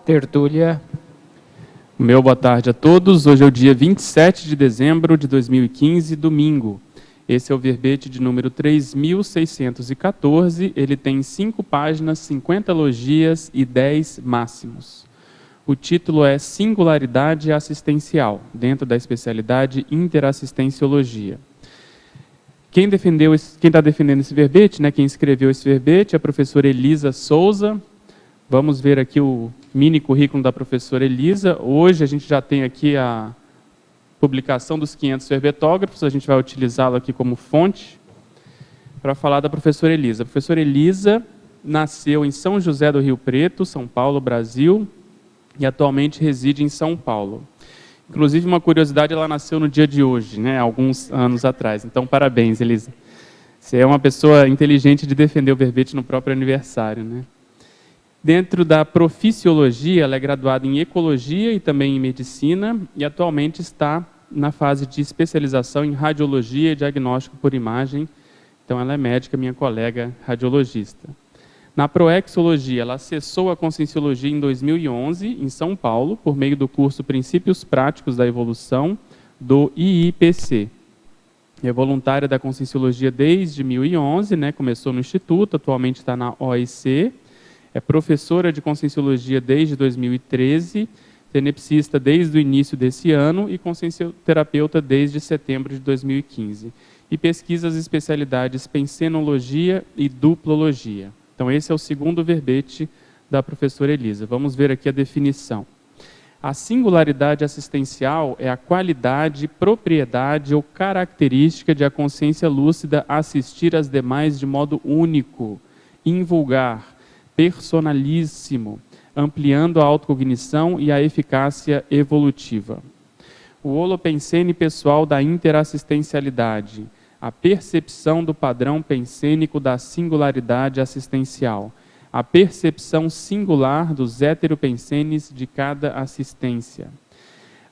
Tertúlia. Meu boa tarde a todos. Hoje é o dia 27 de dezembro de 2015, domingo. Esse é o verbete de número 3.614. Ele tem 5 páginas, 50 logias e 10 máximos. O título é Singularidade Assistencial, dentro da especialidade Interassistenciologia. Quem está defendendo esse verbete, quem escreveu esse verbete, é a professora Elisa Souza. Vamos ver aqui o mini currículo da professora Elisa. Hoje a gente já tem aqui a publicação dos 500 verbetógrafos, a gente vai utilizá-lo aqui como fonte para falar da professora Elisa. A professora Elisa nasceu em São José do Rio Preto, São Paulo, Brasil, e atualmente reside em São Paulo. Inclusive, uma curiosidade, ela nasceu no dia de hoje, alguns anos atrás. Então, parabéns, Elisa. Você é uma pessoa inteligente de defender o verbete no próprio aniversário, Dentro da proficiologia, ela é graduada em ecologia e também em medicina e atualmente está na fase de especialização em radiologia e diagnóstico por imagem. Então, ela é médica, minha colega radiologista. Na proexologia, ela acessou a conscienciologia em 2011, em São Paulo, por meio do curso Princípios Práticos da Evolução, do IIPC. É voluntária da conscienciologia desde 2011, começou no Instituto, atualmente está na OIC. É professora de conscienciologia desde 2013, tenepsista desde o início desse ano e consciencioterapeuta desde setembro de 2015. E pesquisa as especialidades pensenologia e duplologia. Então, esse é o segundo verbete da professora Elisa. Vamos ver aqui a definição. A singularidade assistencial é a qualidade, propriedade ou característica de a consciência lúcida assistir as demais de modo único, invulgar, personalíssimo, ampliando a autocognição e a eficácia evolutiva. O holopensene pessoal da interassistencialidade, a percepção do padrão pensênico da singularidade assistencial, a percepção singular dos heteropensenes de cada assistência.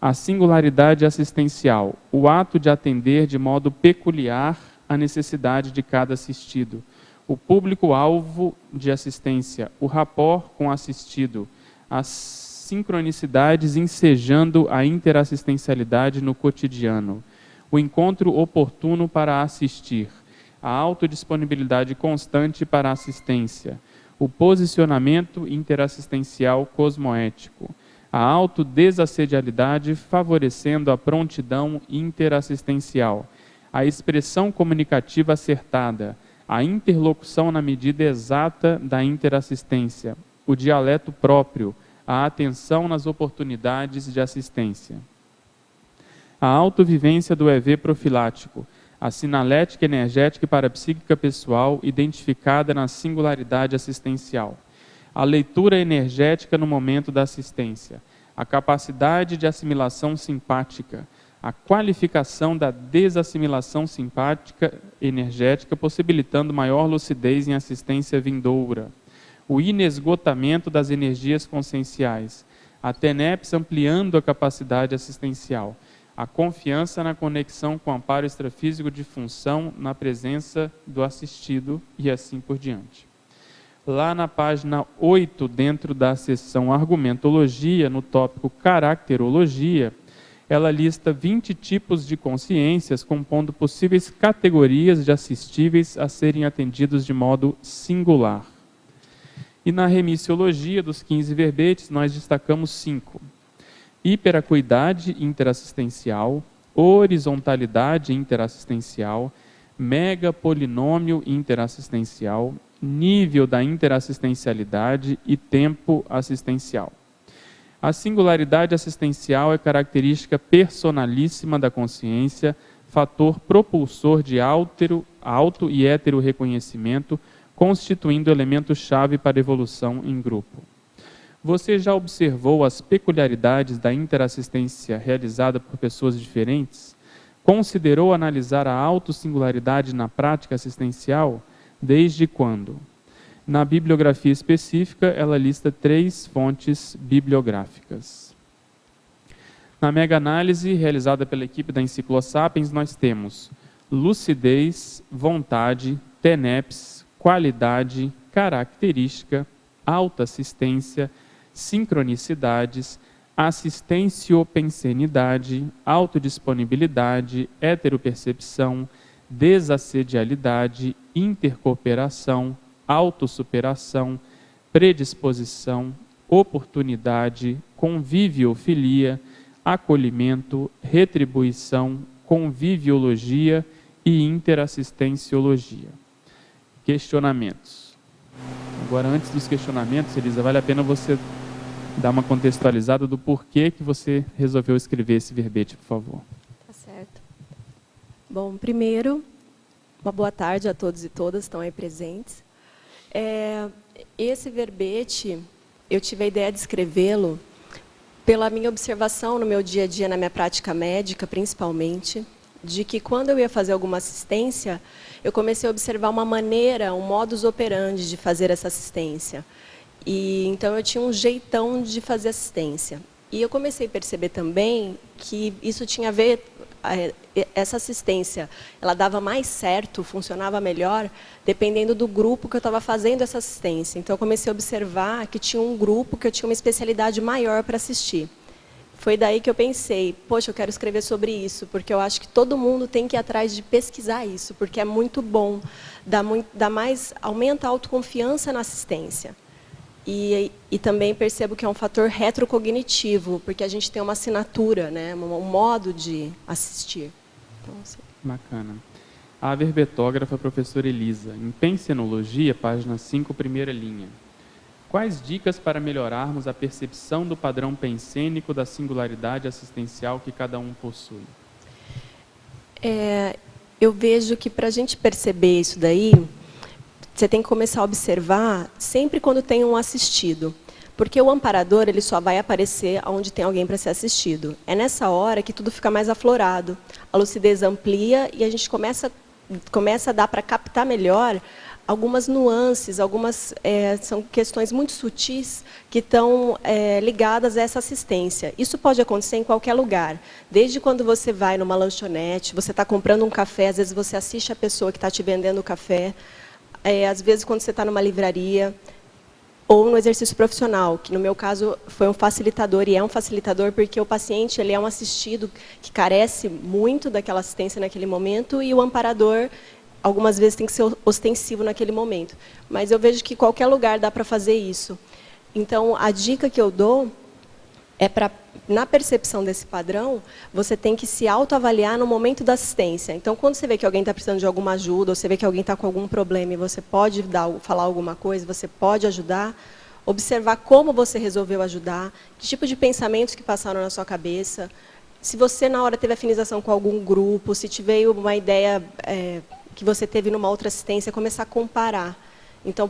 A singularidade assistencial, o ato de atender de modo peculiar a necessidade de cada assistido. O público-alvo de assistência, o rapport com o assistido, as sincronicidades ensejando a interassistencialidade no cotidiano, o encontro oportuno para assistir, a autodisponibilidade constante para a assistência, o posicionamento interassistencial cosmoético, a autodesassedialidade favorecendo a prontidão interassistencial, a expressão comunicativa acertada, a interlocução na medida exata da interassistência, o dialeto próprio, a atenção nas oportunidades de assistência. A autovivência do EV profilático, a sinalética energética e parapsíquica pessoal identificada na singularidade assistencial. A leitura energética no momento da assistência, a capacidade de assimilação simpática, a qualificação da desassimilação simpática energética, possibilitando maior lucidez em assistência vindoura. O inesgotamento das energias conscienciais. A TENEPS ampliando a capacidade assistencial. A confiança na conexão com o amparo extrafísico de função na presença do assistido e assim por diante. Lá na página 8, dentro da seção Argumentologia, no tópico Caracterologia, ela lista 20 tipos de consciências, compondo possíveis categorias de assistíveis a serem atendidos de modo singular. E na remissiologia dos 15 verbetes, nós destacamos 5. Hiperacuidade interassistencial, horizontalidade interassistencial, megapolinômio interassistencial, nível da interassistencialidade e tempo assistencial. A singularidade assistencial é característica personalíssima da consciência, fator propulsor de auto e hétero reconhecimento, constituindo elemento-chave para a evolução em grupo. Você já observou as peculiaridades da interassistência realizada por pessoas diferentes? Considerou analisar a autossingularidade na prática assistencial? Desde quando? Na bibliografia específica, ela lista 3 fontes bibliográficas. Na mega-análise realizada pela equipe da Enciclosapiens, nós temos lucidez, vontade, TENEPS, qualidade, característica, autoassistência, sincronicidades, assistenciopensenidade, autodisponibilidade, heteropercepção, desassedialidade, intercooperação, autossuperação, predisposição, oportunidade, conviviofilia, acolhimento, retribuição, conviviologia e interassistenciologia. Questionamentos. Agora, antes dos questionamentos, Elisa, vale a pena você dar uma contextualizada do porquê que você resolveu escrever esse verbete, por favor. Tá certo. Bom, primeiro, uma boa tarde a todos e todas que estão aí presentes. Esse verbete, eu tive a ideia de escrevê-lo pela minha observação no meu dia a dia, na minha prática médica, principalmente, de que quando eu ia fazer alguma assistência, eu comecei a observar uma maneira, um modus operandi de fazer essa assistência. E então eu tinha um jeitão de fazer assistência. E eu comecei a perceber também que isso tinha a ver, essa assistência, ela dava mais certo, funcionava melhor, dependendo do grupo que eu estava fazendo essa assistência. Então eu comecei a observar que tinha um grupo que eu tinha uma especialidade maior para assistir. Foi daí que eu pensei, poxa, eu quero escrever sobre isso, porque eu acho que todo mundo tem que ir atrás de pesquisar isso, porque é muito bom, aumenta a autoconfiança na assistência. E também percebo que é um fator retrocognitivo, porque a gente tem uma assinatura, né, um modo de assistir. Então, assim. Bacana. A verbetógrafa professora Elisa, em Pensenologia, página 5, primeira linha. Quais dicas para melhorarmos a percepção do padrão pensênico da singularidade assistencial que cada um possui? Eu vejo que para a gente perceber isso daí, você tem que começar a observar sempre quando tem um assistido. Porque o amparador ele só vai aparecer onde tem alguém para ser assistido. É nessa hora que tudo fica mais aflorado. A lucidez amplia e a gente começa a dar para captar melhor algumas nuances, são questões muito sutis que estão ligadas a essa assistência. Isso pode acontecer em qualquer lugar. Desde quando você vai numa lanchonete, você está comprando um café, às vezes você assiste a pessoa que está te vendendo o café. Às vezes, quando você está numa livraria, ou no exercício profissional, que no meu caso foi um facilitador, e é um facilitador porque o paciente ele é um assistido que carece muito daquela assistência naquele momento, e o amparador, algumas vezes, tem que ser ostensivo naquele momento. Mas eu vejo que qualquer lugar dá para fazer isso. Então, a dica que eu dou é para, na percepção desse padrão, você tem que se autoavaliar no momento da assistência. Então, quando você vê que alguém está precisando de alguma ajuda, ou você vê que alguém está com algum problema e você pode falar alguma coisa, você pode ajudar, observar como você resolveu ajudar, que tipo de pensamentos que passaram na sua cabeça, se você, na hora, teve afinização com algum grupo, se tiver uma ideia que você teve numa outra assistência, começar a comparar. Então,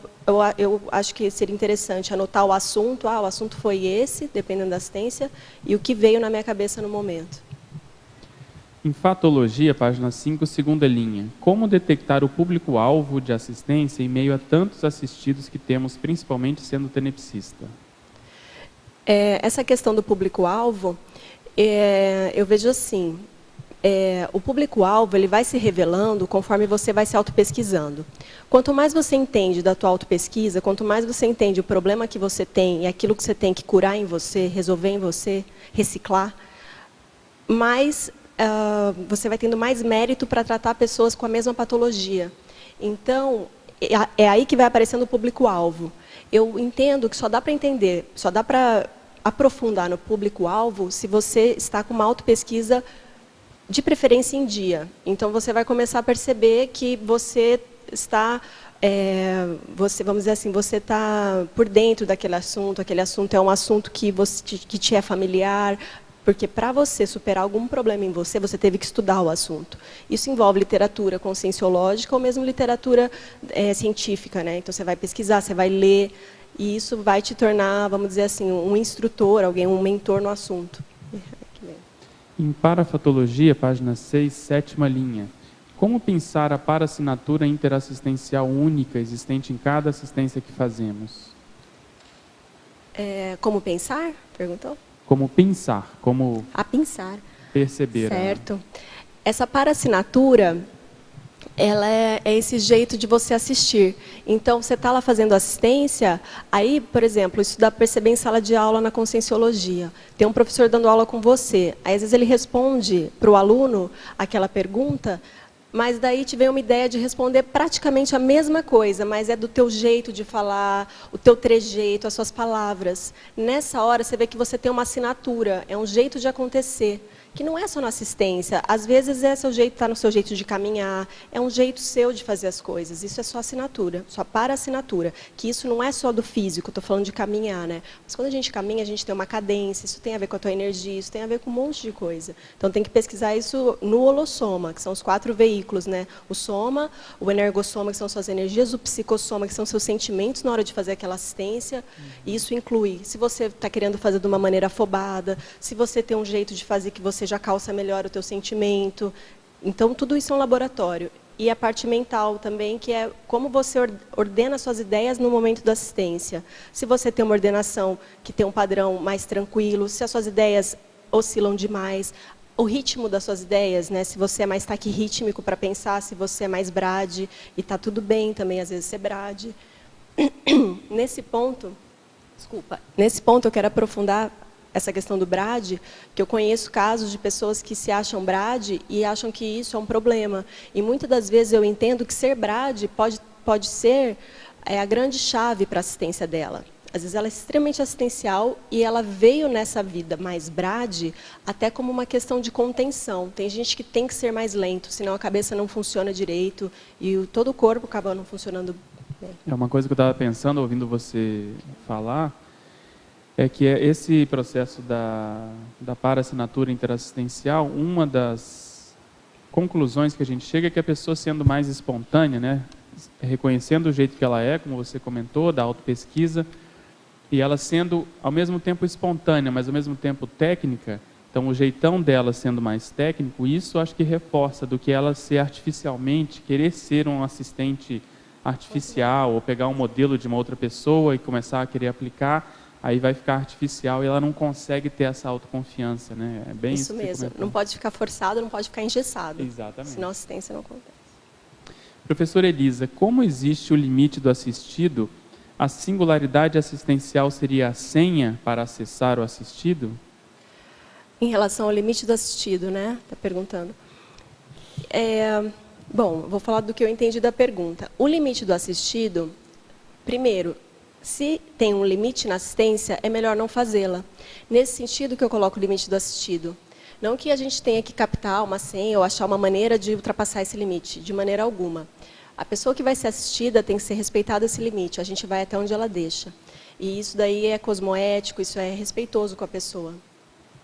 eu acho que seria interessante anotar o assunto. O assunto foi esse, dependendo da assistência, e o que veio na minha cabeça no momento. Em Fatologia, página 5, segunda linha. Como detectar o público-alvo de assistência em meio a tantos assistidos que temos, principalmente sendo tenepsista? Essa questão do público-alvo, eu vejo assim, o público-alvo ele vai se revelando conforme você vai se autopesquisando. Quanto mais você entende da tua autopesquisa, quanto mais você entende o problema que você tem e aquilo que você tem que curar em você, resolver em você, reciclar, mais você vai tendo mais mérito para tratar pessoas com a mesma patologia. Então, é aí que vai aparecendo o público-alvo. Eu entendo que só dá para entender, só dá para aprofundar no público-alvo se você está com uma autopesquisa de preferência em dia. Então, você vai começar a perceber que você está, vamos dizer assim, você está por dentro daquele assunto, aquele assunto é um assunto que te é familiar, porque para você superar algum problema em você, você teve que estudar o assunto. Isso envolve literatura conscienciológica ou mesmo literatura científica, né? Então, você vai pesquisar, você vai ler, e isso vai te tornar, vamos dizer assim, um instrutor, um mentor no assunto. Em Parafatologia, página 6, sétima linha. Como pensar a parassinatura interassistencial única existente em cada assistência que fazemos? Como pensar? Perguntou? Como pensar, como pensar. Perceber. Certo. Essa parassinatura, ela é esse jeito de você assistir. Então, você está lá fazendo assistência, aí, por exemplo, isso dá para perceber em sala de aula na Conscienciologia. Tem um professor dando aula com você, aí às vezes ele responde para o aluno aquela pergunta, mas daí te vem uma ideia de responder praticamente a mesma coisa, mas é do teu jeito de falar, o teu trejeito, as suas palavras. Nessa hora, você vê que você tem uma assinatura, é um jeito de acontecer, que não é só na assistência. Às vezes é seu jeito, está no seu jeito de caminhar, é um jeito seu de fazer as coisas. Isso é só assinatura, só para assinatura. Que isso não é só do físico, estou falando de caminhar, né? Mas quando a gente caminha, a gente tem uma cadência, isso tem a ver com a tua energia, isso tem a ver com um monte de coisa. Então tem que pesquisar isso no holossoma, que são os 4 veículos, né? O soma, o energossoma, que são suas energias, o psicossoma, que são seus sentimentos na hora de fazer aquela assistência. E isso inclui, se você está querendo fazer de uma maneira afobada, se você tem um jeito de fazer que você já calça melhor o teu sentimento. Então, tudo isso é um laboratório. E a parte mental também, que é como você ordena suas ideias no momento da assistência. Se você tem uma ordenação que tem um padrão mais tranquilo, se as suas ideias oscilam demais, o ritmo das suas ideias, né? Se você é mais taquirrítmico para pensar, se você é mais brade, e está tudo bem também, às vezes, ser brade. Nesse ponto eu quero aprofundar essa questão do brade, que eu conheço casos de pessoas que se acham brade e acham que isso é um problema. E muitas das vezes eu entendo que ser brade pode ser a grande chave para a assistência dela. Às vezes ela é extremamente assistencial e ela veio nessa vida mais brade até como uma questão de contenção. Tem gente que tem que ser mais lento, senão a cabeça não funciona direito e todo o corpo acaba não funcionando bem. É uma coisa que eu estava pensando, ouvindo você falar, é que esse processo da para-assinatura interassistencial, uma das conclusões que a gente chega é que a pessoa sendo mais espontânea, né, reconhecendo o jeito que ela é, como você comentou, da autopesquisa, e ela sendo ao mesmo tempo espontânea, mas ao mesmo tempo técnica, então o jeitão dela sendo mais técnico, isso acho que reforça do que ela ser artificialmente, querer ser um assistente artificial, ou pegar um modelo de uma outra pessoa e começar a querer aplicar, aí vai ficar artificial e ela não consegue ter essa autoconfiança, né? É bem isso mesmo. Não pode ficar forçado, não pode ficar engessado. Exatamente. Senão a assistência não acontece. Professora Elisa, como existe o limite do assistido, a singularidade assistencial seria a senha para acessar o assistido? Em relação ao limite do assistido, né? Está perguntando. Bom, vou falar do que eu entendi da pergunta. O limite do assistido, primeiro, se tem um limite na assistência, é melhor não fazê-la. Nesse sentido que eu coloco o limite do assistido. Não que a gente tenha que captar uma senha ou achar uma maneira de ultrapassar esse limite, de maneira alguma. A pessoa que vai ser assistida tem que ser respeitada esse limite, a gente vai até onde ela deixa. E isso daí é cosmoético, isso é respeitoso com a pessoa.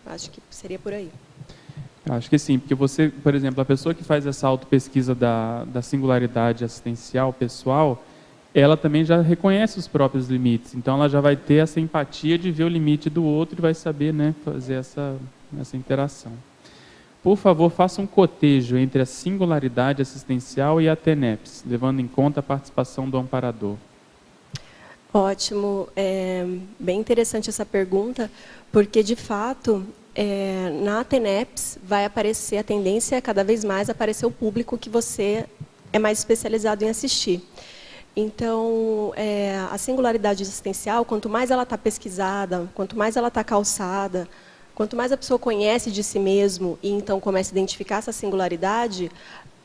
Acho que seria por aí. Acho que sim, porque você, por exemplo, a pessoa que faz essa autopesquisa da singularidade assistencial pessoal, ela também já reconhece os próprios limites, então ela já vai ter essa empatia de ver o limite do outro e vai saber, né, fazer essa interação. Por favor, faça um cotejo entre a singularidade assistencial e a TENEPS, levando em conta a participação do amparador. Ótimo, bem interessante essa pergunta, porque de fato, na TENEPS vai aparecer, a tendência é cada vez mais aparecer o público que você é mais especializado em assistir. Então, a singularidade assistencial, quanto mais ela está pesquisada, quanto mais ela está calçada, quanto mais a pessoa conhece de si mesmo e então começa a identificar essa singularidade,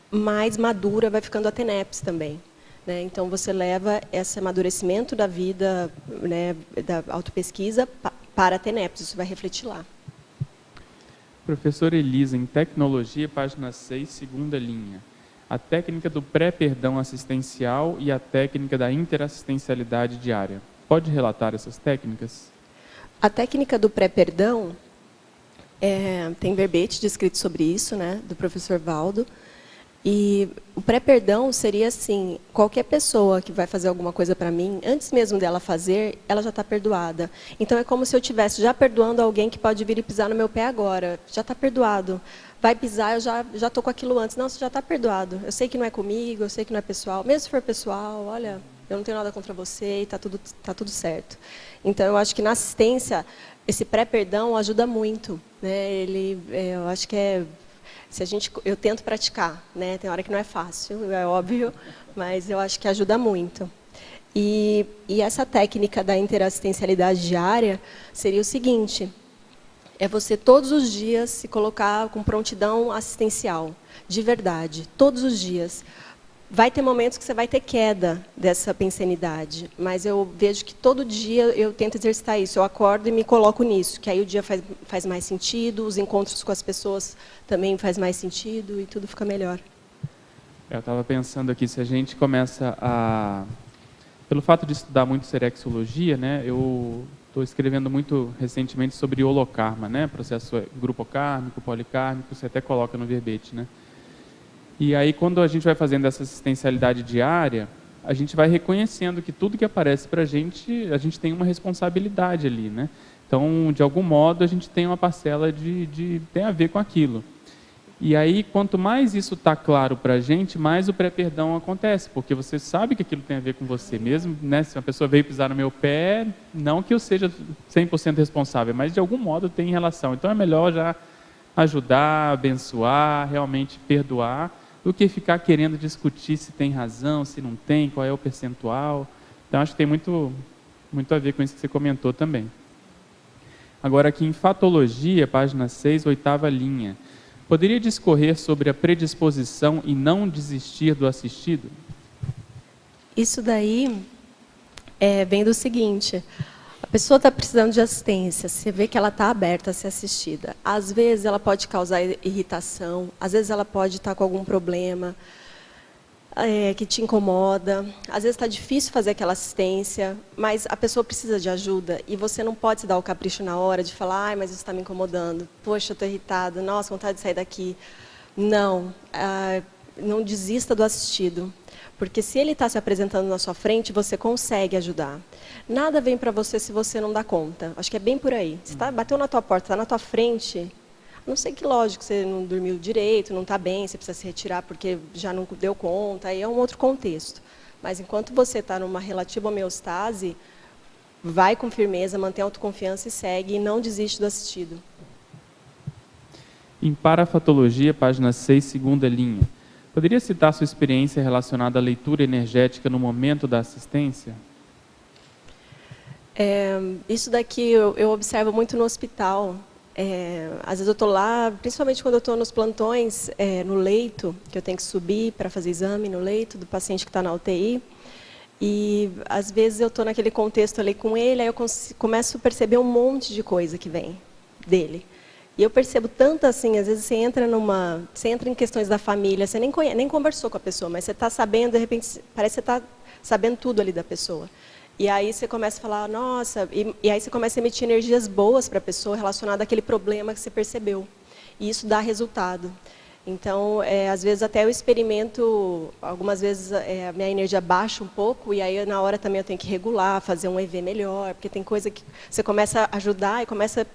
mais madura vai ficando a TENEPS também. Né? Então, você leva esse amadurecimento da vida, né, da autopesquisa para a TENEPS, isso vai refletir lá. Professora Elisa, em Tecnologia, página 6, segunda linha. A técnica do pré-perdão assistencial e a técnica da interassistencialidade diária. Pode relatar essas técnicas? A técnica do pré-perdão, tem verbete descrito sobre isso, né, do professor Valdo. E o pré-perdão seria assim, qualquer pessoa que vai fazer alguma coisa para mim, antes mesmo dela fazer, ela já está perdoada. Então, é como se eu estivesse já perdoando alguém que pode vir e pisar no meu pé agora. Já está perdoado. Vai pisar, eu já estou com aquilo antes. Não, você já está perdoado. Eu sei que não é comigo, eu sei que não é pessoal. Mesmo se for pessoal, olha, eu não tenho nada contra você e está tudo certo. Então, eu acho que na assistência, esse pré-perdão ajuda muito. Né? Eu acho que Eu tento praticar, né? Tem hora que não é fácil, é óbvio, mas eu acho que ajuda muito. E essa técnica da interassistencialidade diária seria o seguinte: é você todos os dias se colocar com prontidão assistencial, de verdade, todos os dias. Vai ter momentos que você vai ter queda dessa pensenidade, mas eu vejo que todo dia eu tento exercitar isso. Eu acordo e me coloco nisso, que aí o dia faz mais sentido, os encontros com as pessoas também faz mais sentido e tudo fica melhor. Eu estava pensando aqui, se a gente começa a... Pelo fato de estudar muito serexologia, né, eu estou escrevendo muito recentemente sobre holokarma, né, processo grupocármico, policármico, você até coloca no verbete, né? E aí, quando a gente vai fazendo essa assistencialidade diária, a gente vai reconhecendo que tudo que aparece para a gente tem uma responsabilidade ali, né? Então, de algum modo, a gente tem uma parcela tem a ver com aquilo. E aí, quanto mais isso está claro para a gente, mais o pré-perdão acontece, porque você sabe que aquilo tem a ver com você mesmo, né? Se uma pessoa veio pisar no meu pé, não que eu seja 100% responsável, mas de algum modo tem relação. Então, é melhor já ajudar, abençoar, realmente perdoar, do que ficar querendo discutir se tem razão, se não tem, qual é o percentual. Então, acho que tem muito a ver com isso que você comentou também. Agora, aqui em Fatologia, página 6, 8ª linha. Poderia discorrer sobre a predisposição e não desistir do assistido? Isso daí vem do seguinte: a pessoa está precisando de assistência, você vê que ela está aberta a ser assistida. Às vezes ela pode causar irritação, às vezes ela pode estar com algum problema que te incomoda, às vezes está difícil fazer aquela assistência, mas a pessoa precisa de ajuda e você não pode se dar o capricho na hora de falar: ai, mas isso está me incomodando, poxa, eu estou irritada, nossa, vontade de sair daqui. Não, não desista do assistido, porque se ele está se apresentando na sua frente, você consegue ajudar. Nada vem para você se você não dá conta. Acho que é bem por aí. Se bateu na tua porta, está na tua frente, a não sei que, lógico, você não dormiu direito, não está bem, você precisa se retirar porque já não deu conta, aí é um outro contexto. Mas enquanto você está numa relativa homeostase, vai com firmeza, mantém a autoconfiança e segue, e não desiste do assistido. Em Parafatologia, página 6, 2ª linha. Poderia citar sua experiência relacionada à leitura energética no momento da assistência? Isso daqui eu observo muito no hospital. Às vezes eu estou lá, principalmente quando eu estou nos plantões, no leito, que eu tenho que subir para fazer exame no leito do paciente que está na UTI. E às vezes eu estou naquele contexto ali com ele, aí eu começo a perceber um monte de coisa que vem dele. E eu percebo tanto assim, às vezes você entra em questões da família, você nem conversou com a pessoa, mas você está sabendo, de repente, parece que você está sabendo tudo ali da pessoa. E aí você começa a falar: nossa, e aí você começa a emitir energias boas para a pessoa relacionada àquele problema que você percebeu. E isso dá resultado. Então, às vezes até eu experimento, algumas vezes a minha energia baixa um pouco, e aí na hora também eu tenho que regular, fazer um EV melhor, porque tem coisa que você começa a ajudar e começa,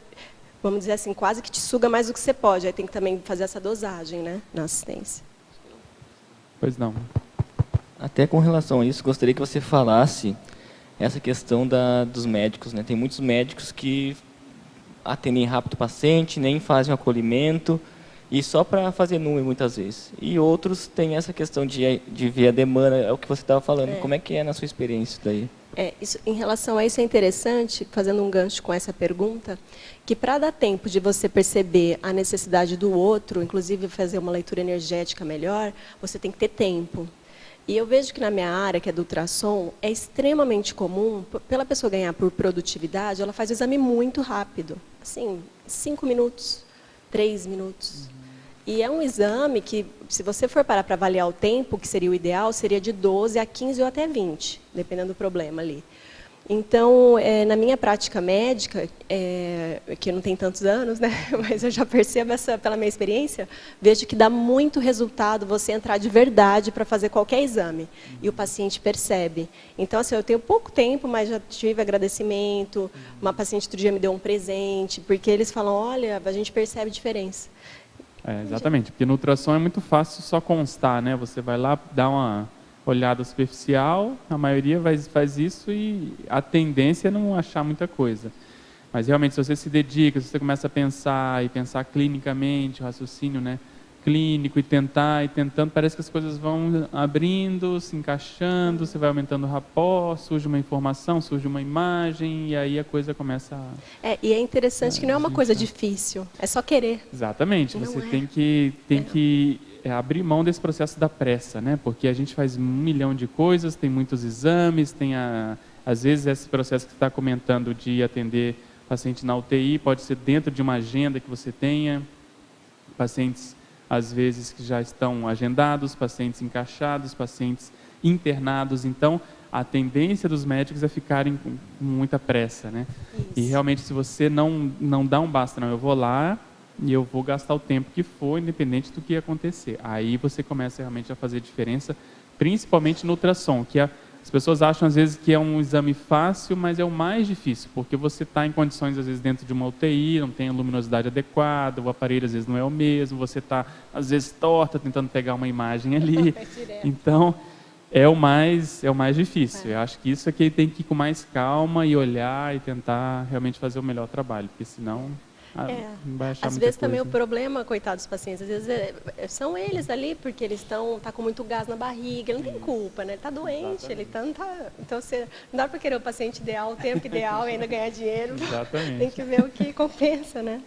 vamos dizer assim, quase que te suga mais do que você pode. Aí tem que também fazer essa dosagem, né, na assistência. Pois não. Até com relação a isso, gostaria que você falasse essa questão dos médicos, né? Tem muitos médicos que atendem rápido o paciente, nem fazem o acolhimento, e só para fazer número muitas vezes. E outros têm essa questão de ver a demanda, é o que você estava falando. Como é que é na sua experiência isso daí? Em relação a isso é interessante, fazendo um gancho com essa pergunta, que para dar tempo de você perceber a necessidade do outro, inclusive fazer uma leitura energética melhor, você tem que ter tempo. E eu vejo que na minha área, que é do ultrassom, é extremamente comum, pela pessoa ganhar por produtividade, ela faz o exame muito rápido. Assim, 5 minutos, 3 minutos. E é um exame que, se você for parar para avaliar o tempo, que seria o ideal, seria de 12 a 15 ou até 20, dependendo do problema ali. Então, na minha prática médica, que não tem tantos anos, né, mas eu já percebo pela minha experiência, vejo que dá muito resultado você entrar de verdade para fazer qualquer exame. E o paciente percebe. Então, assim, eu tenho pouco tempo, mas já tive agradecimento. Uma paciente outro dia me deu um presente, porque eles falam: olha, a gente percebe diferença. Exatamente, porque no ultrassom é muito fácil só constar, né? Você vai lá, dá uma olhada superficial, a maioria faz isso e a tendência é não achar muita coisa. Mas realmente, se você se dedica, se você começa a pensar e pensar clinicamente, o raciocínio, né, clínico e tentando, parece que as coisas vão abrindo, se encaixando, você vai aumentando o rapport, surge uma informação, surge uma imagem, e aí a coisa começa a... E é interessante que não é uma coisa difícil, é só querer. Exatamente, você tem que abrir mão desse processo da pressa, né? Porque a gente faz 1 milhão de coisas, tem muitos exames, às vezes esse processo que você está comentando de atender paciente na UTI pode ser dentro de uma agenda que você tenha, pacientes às vezes que já estão agendados, pacientes encaixados, pacientes internados. Então, a tendência dos médicos é ficarem com muita pressa, né? Isso. E realmente, se você não dá um basta, não, eu vou lá e eu vou gastar o tempo que for, independente do que acontecer. Aí você começa realmente a fazer diferença, principalmente no ultrassom, que as pessoas acham às vezes que é um exame fácil, mas é o mais difícil, porque você está em condições às vezes dentro de uma UTI, não tem a luminosidade adequada, o aparelho às vezes não é o mesmo, você está às vezes torta tentando pegar uma imagem ali. Então é o mais difícil. Eu acho que isso é que tem que ir com mais calma e olhar e tentar realmente fazer o melhor trabalho, porque senão às vezes também o problema, coitados dos pacientes, às vezes são eles ali, porque eles tá com muito gás na barriga, ele não tem culpa, né? Ele está doente, ele não tá... Então, não dá para querer o paciente ideal, o tempo ideal e ainda ganhar dinheiro. Exatamente. Tem que ver o que compensa, né?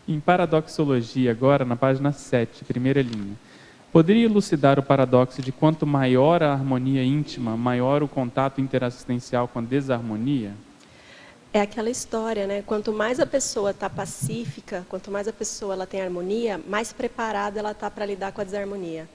Em paradoxologia, agora, na página 7, primeira linha. Poderia elucidar o paradoxo de quanto maior a harmonia íntima, maior o contato interassistencial com a desarmonia? É aquela história, né? Quanto mais a pessoa está pacífica, quanto mais a pessoa ela tem harmonia, mais preparada ela está para lidar com a desarmonia.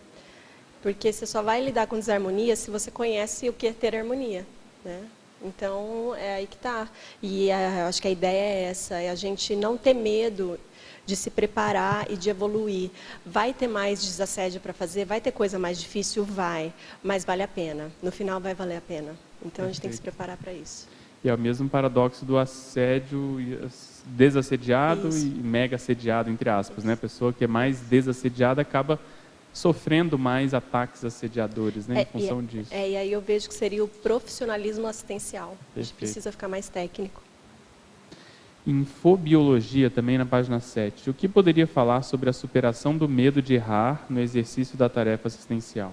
Porque você só vai lidar com desarmonia se você conhece o que é ter harmonia, né? Então, é aí que está. E acho que a ideia é essa, é a gente não ter medo de se preparar e de evoluir. Vai ter mais desassédio para fazer, vai ter coisa mais difícil? Vai, mas vale a pena. No final vai valer a pena. Então, a gente tem que se preparar para isso. E é o mesmo paradoxo do assédio desassediado e mega assediado, entre aspas, né? A pessoa que é mais desassediada acaba sofrendo mais ataques assediadores, né, em função disso. E aí eu vejo que seria o profissionalismo assistencial. Perfeito. A gente precisa ficar mais técnico. Em fobiologia, também na página 7, o que poderia falar sobre a superação do medo de errar no exercício da tarefa assistencial?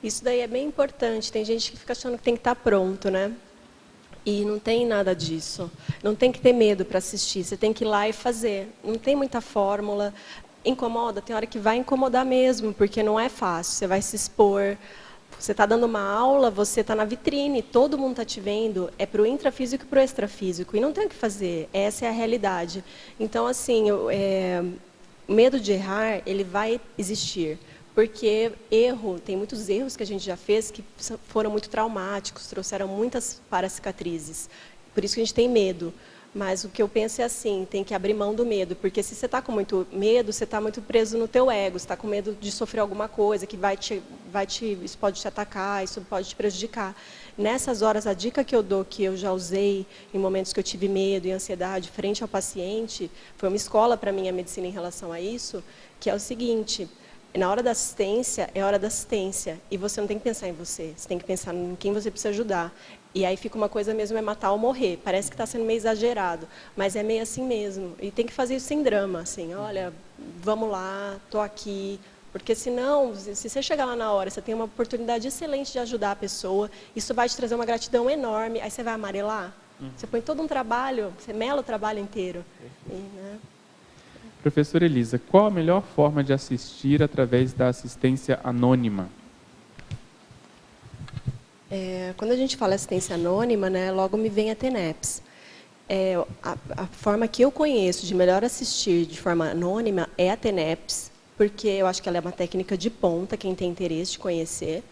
Isso daí é bem importante. Tem gente que fica achando que tem que estar pronto, né? E não tem nada disso. Não tem que ter medo para assistir. Você tem que ir lá e fazer. Não tem muita fórmula. Incomoda? Tem hora que vai incomodar mesmo, porque não é fácil. Você vai se expor. Você está dando uma aula, você está na vitrine, todo mundo está te vendo. É para o intrafísico e para o extrafísico. E não tem o que fazer. Essa é a realidade. Então, assim, o medo de errar, ele vai existir. Porque tem muitos erros que a gente já fez que foram muito traumáticos, trouxeram muitas paracicatrizes. Por isso que a gente tem medo. Mas o que eu penso é assim, tem que abrir mão do medo. Porque se você está com muito medo, você está muito preso no teu ego. Você está com medo de sofrer alguma coisa que isso pode te atacar, isso pode te prejudicar. Nessas horas, a dica que eu dou, que eu já usei em momentos que eu tive medo e ansiedade frente ao paciente, foi uma escola para mim a medicina em relação a isso, que é o seguinte: na hora da assistência, é hora da assistência. E você não tem que pensar em você, você tem que pensar em quem você precisa ajudar. E aí fica uma coisa mesmo, é matar ou morrer. Parece que está sendo meio exagerado, mas é meio assim mesmo. E tem que fazer isso sem drama, assim, olha, vamos lá, estou aqui. Porque senão, se você chegar lá na hora, você tem uma oportunidade excelente de ajudar a pessoa, isso vai te trazer uma gratidão enorme, aí você vai amarelar. Você põe todo um trabalho, você mela o trabalho inteiro. Né? Professora Elisa, qual a melhor forma de assistir através da assistência anônima? Quando a gente fala assistência anônima, né, logo me vem a TENEPS. A forma que eu conheço de melhor assistir de forma anônima é a TENEPS, porque eu acho que ela é uma técnica de ponta, quem tem interesse de conhecer,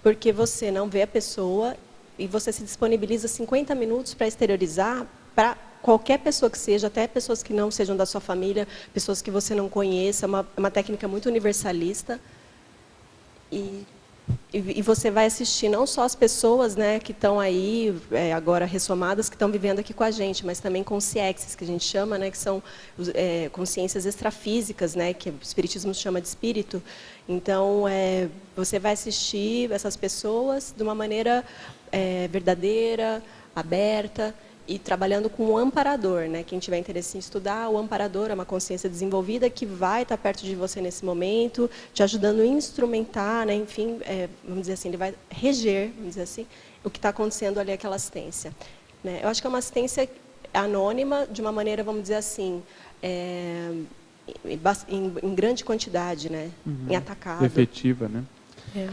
porque você não vê a pessoa e você se disponibiliza 50 minutos para exteriorizar para qualquer pessoa que seja, até pessoas que não sejam da sua família, pessoas que você não conheça, é uma técnica muito universalista. E você vai assistir não só as pessoas, né, que estão aí agora ressomadas, que estão vivendo aqui com a gente, mas também consciências, que a gente chama, né, que são consciências extrafísicas, né, que o espiritismo chama de espírito. Então, você vai assistir essas pessoas de uma maneira verdadeira, aberta, e trabalhando com o amparador, né? Quem tiver interesse em estudar, o amparador é uma consciência desenvolvida que vai estar perto de você nesse momento, te ajudando a instrumentar, né? Enfim, vamos dizer assim, ele vai reger, vamos dizer assim, o que está acontecendo ali, aquela assistência. Né? Eu acho que é uma assistência anônima, de uma maneira, vamos dizer assim, em grande quantidade, né? Em atacado. Efetiva, né? É.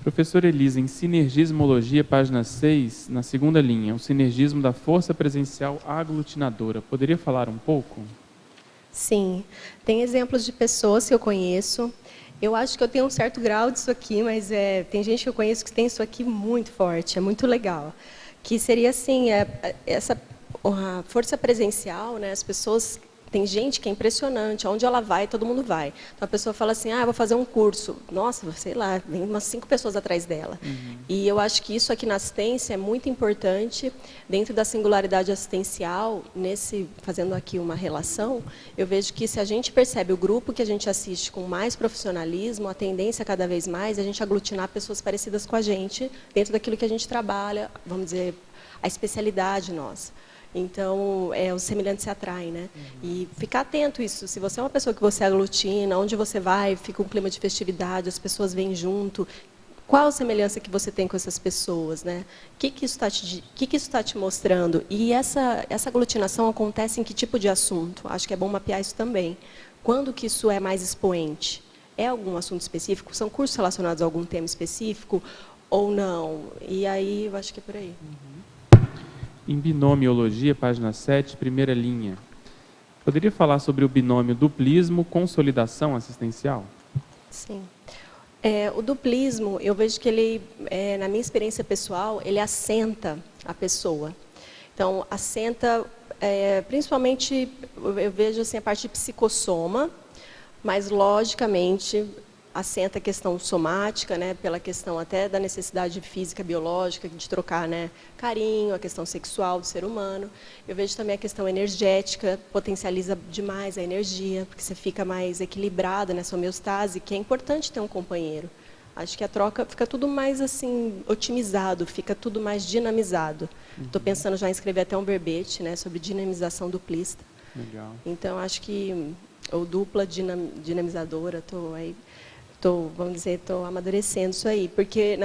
Professora Elisa, em Sinergismologia, página 6, na segunda linha, o sinergismo da força presencial aglutinadora. Poderia falar um pouco? Sim, tem exemplos de pessoas que eu conheço. Eu acho que eu tenho um certo grau disso aqui, mas tem gente que eu conheço que tem isso aqui muito forte, é muito legal. Que seria assim, a força presencial, né, as pessoas... Tem gente que é impressionante, onde ela vai, todo mundo vai. Então, a pessoa fala assim, vou fazer um curso. Nossa, sei lá, vem umas 5 pessoas atrás dela. E eu acho que isso aqui na assistência é muito importante. Dentro da singularidade assistencial, fazendo aqui uma relação, eu vejo que se a gente percebe o grupo que a gente assiste com mais profissionalismo, a tendência cada vez mais é a gente aglutinar pessoas parecidas com a gente, dentro daquilo que a gente trabalha, vamos dizer, a especialidade nossa. Então, os semelhantes se atraem, né? E ficar atento a isso. Se você é uma pessoa que você aglutina, onde você vai, fica um clima de festividade, as pessoas vêm junto. Qual a semelhança que você tem com essas pessoas, né? O que isso está te mostrando? E essa aglutinação acontece em que tipo de assunto? Acho que é bom mapear isso também. Quando que isso é mais expoente? É algum assunto específico? São cursos relacionados a algum tema específico ou não? E aí, eu acho que é por aí. Em binomiologia, página 7, primeira linha. Poderia falar sobre o binômio duplismo-consolidação assistencial? Sim. O duplismo, eu vejo que ele, na minha experiência pessoal, ele assenta a pessoa. Então, assenta, principalmente, eu vejo assim, a parte de psicossoma, mas, logicamente, assenta a questão somática, né, pela questão até da necessidade física, biológica, de trocar, né, carinho, a questão sexual do ser humano. Eu vejo também a questão energética, potencializa demais a energia, porque você fica mais equilibrada nessa homeostase, que é importante ter um companheiro. Acho que a troca fica tudo mais assim otimizado, fica tudo mais dinamizado. Estou pensando já em escrever até um verbete, né, sobre dinamização duplista. Legal. Então, acho que, ou dupla dinamizadora, vamos dizer, estou amadurecendo isso aí, porque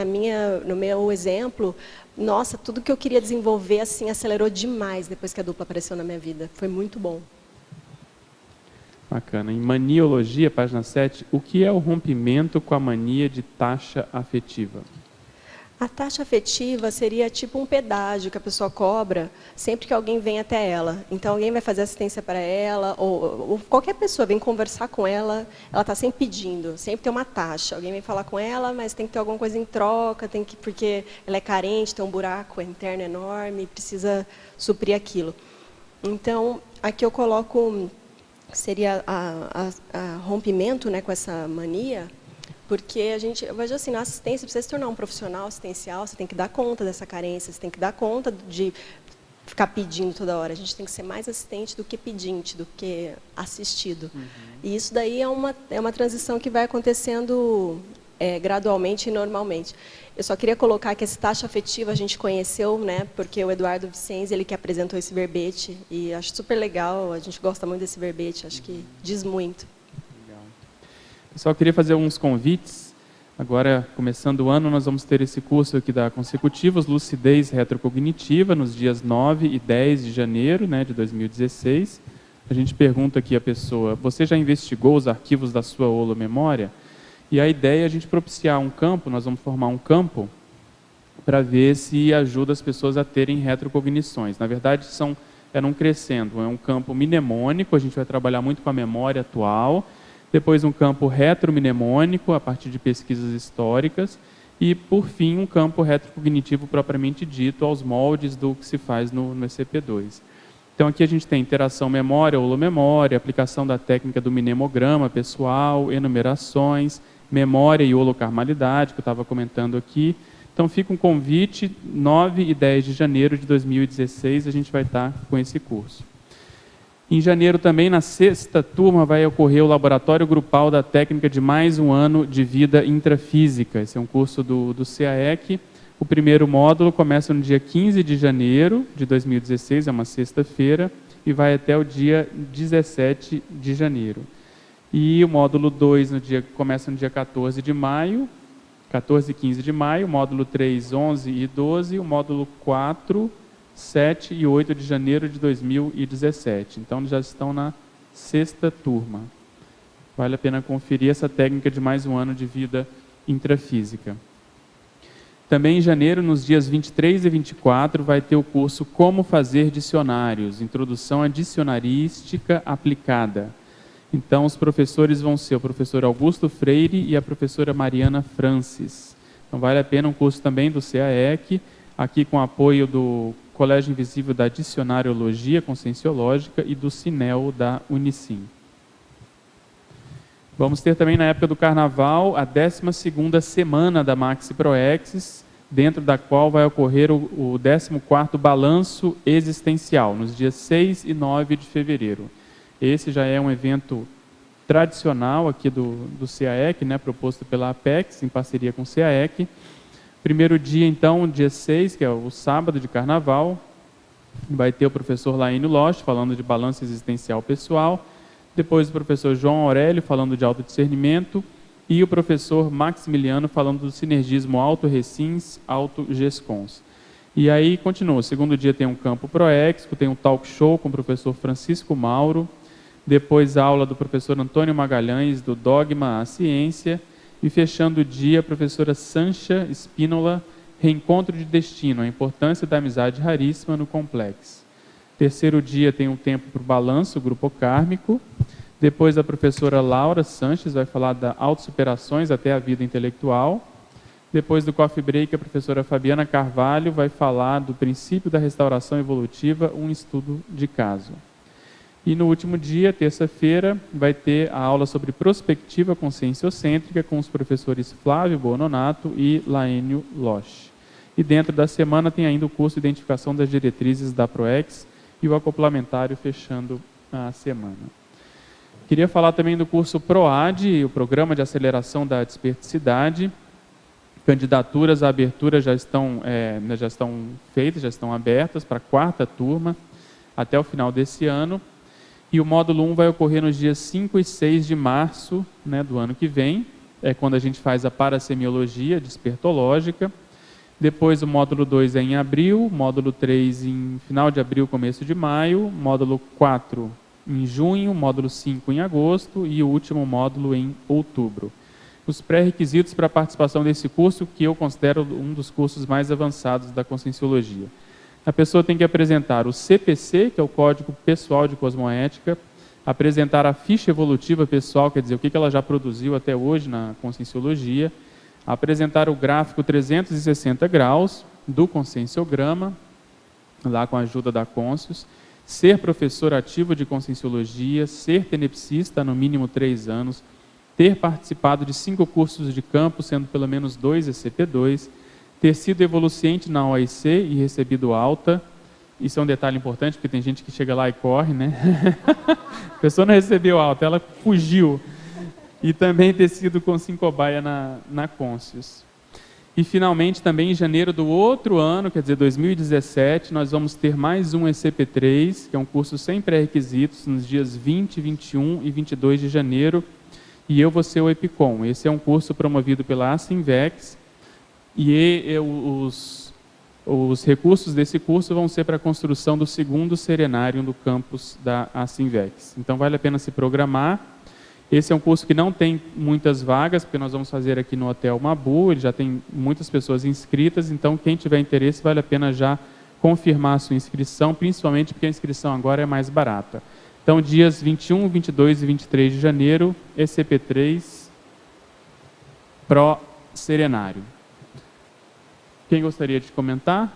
no meu exemplo, nossa, tudo que eu queria desenvolver assim acelerou demais depois que a dupla apareceu na minha vida. Foi muito bom. Bacana. Em maniologia, página 7, o que é o rompimento com a mania de taxa afetiva? A taxa afetiva seria tipo um pedágio que a pessoa cobra sempre que alguém vem até ela. Então, alguém vai fazer assistência para ela, ou qualquer pessoa vem conversar com ela, ela está sempre pedindo, sempre tem uma taxa. Alguém vem falar com ela, mas tem que ter alguma coisa em troca, porque ela é carente, tem um buraco interno enorme, precisa suprir aquilo. Então, aqui eu coloco, seria a rompimento, né, com essa mania. Porque eu vejo assim, na assistência, para você se tornar um profissional assistencial, você tem que dar conta dessa carência, você tem que dar conta de ficar pedindo toda hora. A gente tem que ser mais assistente do que pedinte, do que assistido. E isso daí é uma transição que vai acontecendo gradualmente e normalmente. Eu só queria colocar que essa taxa afetiva a gente conheceu, né, porque o Eduardo Vicenzi, ele que apresentou esse verbete, e acho super legal, a gente gosta muito desse verbete, acho que diz muito. Pessoal, queria fazer alguns convites. Agora, começando o ano, nós vamos ter esse curso aqui da Consecutivos, Lucidez Retrocognitiva, nos dias 9 e 10 de janeiro, né, de 2016. A gente pergunta aqui à pessoa, você já investigou os arquivos da sua holomemória? E a ideia é a gente propiciar um campo, nós vamos formar um campo para ver se ajuda as pessoas a terem retrocognições. Na verdade, eram crescendo. É um campo mnemônico, a gente vai trabalhar muito com a memória atual, depois um campo retromnemônico, a partir de pesquisas históricas, e, por fim, um campo retrocognitivo propriamente dito, aos moldes do que se faz no ECP2. Então, aqui a gente tem interação memória, holomemória, aplicação da técnica do mnemograma pessoal, enumerações, memória e holocarmalidade, que eu estava comentando aqui. Então, fica um convite, 9 e 10 de janeiro de 2016, a gente vai estar com esse curso. Em janeiro também, na 6ª turma, vai ocorrer o laboratório grupal da técnica de mais um ano de vida intrafísica. Esse é um curso do CAEC. O primeiro módulo começa no dia 15 de janeiro de 2016, é uma sexta-feira, e vai até o dia 17 de janeiro. E o módulo 2 começa no dia 14 de maio, 14 e 15 de maio, o módulo 3, 11 e 12, o módulo 4, 7 e 8 de janeiro de 2017. Então, já estão na sexta turma. Vale a pena conferir essa técnica de mais um ano de vida intrafísica. Também em janeiro, nos dias 23 e 24, vai ter o curso Como Fazer Dicionários, Introdução à Dicionarística Aplicada. Então, os professores vão ser o professor Augusto Freire e a professora Mariana Francis. Então, vale a pena um curso também do CAEC, aqui com apoio do Colégio Invisível da Dicionariologia Conscienciológica e do CINEL da Unicim. Vamos ter também na época do Carnaval a 12ª semana da Maxi Proexis, dentro da qual vai ocorrer o 14º Balanço Existencial, nos dias 6 e 9 de fevereiro. Esse já é um evento tradicional aqui do CAEC, né, proposto pela Apex, em parceria com o CAEC. Primeiro dia, então, dia 6, que é o sábado de Carnaval, vai ter o professor Laínio Losch, falando de balanço existencial pessoal. Depois o professor João Aurélio, falando de autodiscernimento, e o professor Maximiliano, falando do sinergismo auto-recins, auto-gescons. E aí continua, o segundo dia tem um campo proexpo, tem um talk show com o professor Francisco Mauro, depois a aula do professor Antônio Magalhães, do Dogma à Ciência, e fechando o dia, a professora Sancha Spínola, Reencontro de Destino, a importância da amizade raríssima no complexo. Terceiro dia tem um tempo para o balanço, o grupo kármico. Depois a professora Laura Sanches vai falar da autossuperações até a vida intelectual. Depois do coffee break, a professora Fabiana Carvalho vai falar do princípio da restauração evolutiva, um estudo de caso. E no último dia, terça-feira, vai ter a aula sobre prospectiva conscienciocêntrica com os professores Flávio Bononato e Laínio Losch. E dentro da semana tem ainda o curso de Identificação das Diretrizes da ProEx, e o acoplamentário fechando a semana. Queria falar também do curso PROAD, o Programa de Aceleração da Desperticidade. Candidaturas à abertura já estão feitas, já estão abertas para a 4ª turma, até o final desse ano. E o módulo 1 vai ocorrer nos dias 5 e 6 de março, né, do ano que vem, é quando a gente faz a parasemiologia despertológica. Depois o módulo 2 é em abril, módulo 3 em final de abril, começo de maio, módulo 4 em junho, módulo 5 em agosto e o último módulo em outubro. Os pré-requisitos para a participação desse curso, que eu considero um dos cursos mais avançados da Conscienciologia. A pessoa tem que apresentar o CPC, que é o Código Pessoal de Cosmoética, apresentar a ficha evolutiva pessoal, quer dizer, o que ela já produziu até hoje na Conscienciologia, apresentar o gráfico 360 graus do conscienciograma, lá com a ajuda da Conscius, ser professor ativo de Conscienciologia, ser tenepsista há no mínimo 3 anos, ter participado de 5 cursos de campo, sendo pelo menos 2 ECP2, ter sido evoluciente na OIC e recebido alta. Isso é um detalhe importante, porque tem gente que chega lá e corre, né? A pessoa não recebeu alta, ela fugiu. E também ter sido consincobaia na Conscius. E finalmente, também em janeiro do outro ano, quer dizer, 2017, nós vamos ter mais um ECP3, que é um curso sem pré-requisitos, nos dias 20, 21 e 22 de janeiro, e eu vou ser o EPICOM. Esse é um curso promovido pela Asimvex, e os recursos desse curso vão ser para a construção do 2º serenário do campus da Asimvex. Então, vale a pena se programar. Esse é um curso que não tem muitas vagas, porque nós vamos fazer aqui no Hotel Mabu, ele já tem muitas pessoas inscritas, então quem tiver interesse vale a pena já confirmar a sua inscrição, principalmente porque a inscrição agora é mais barata. Então, dias 21, 22 e 23 de janeiro, ECP3 Pro Serenário. Quem gostaria de comentar?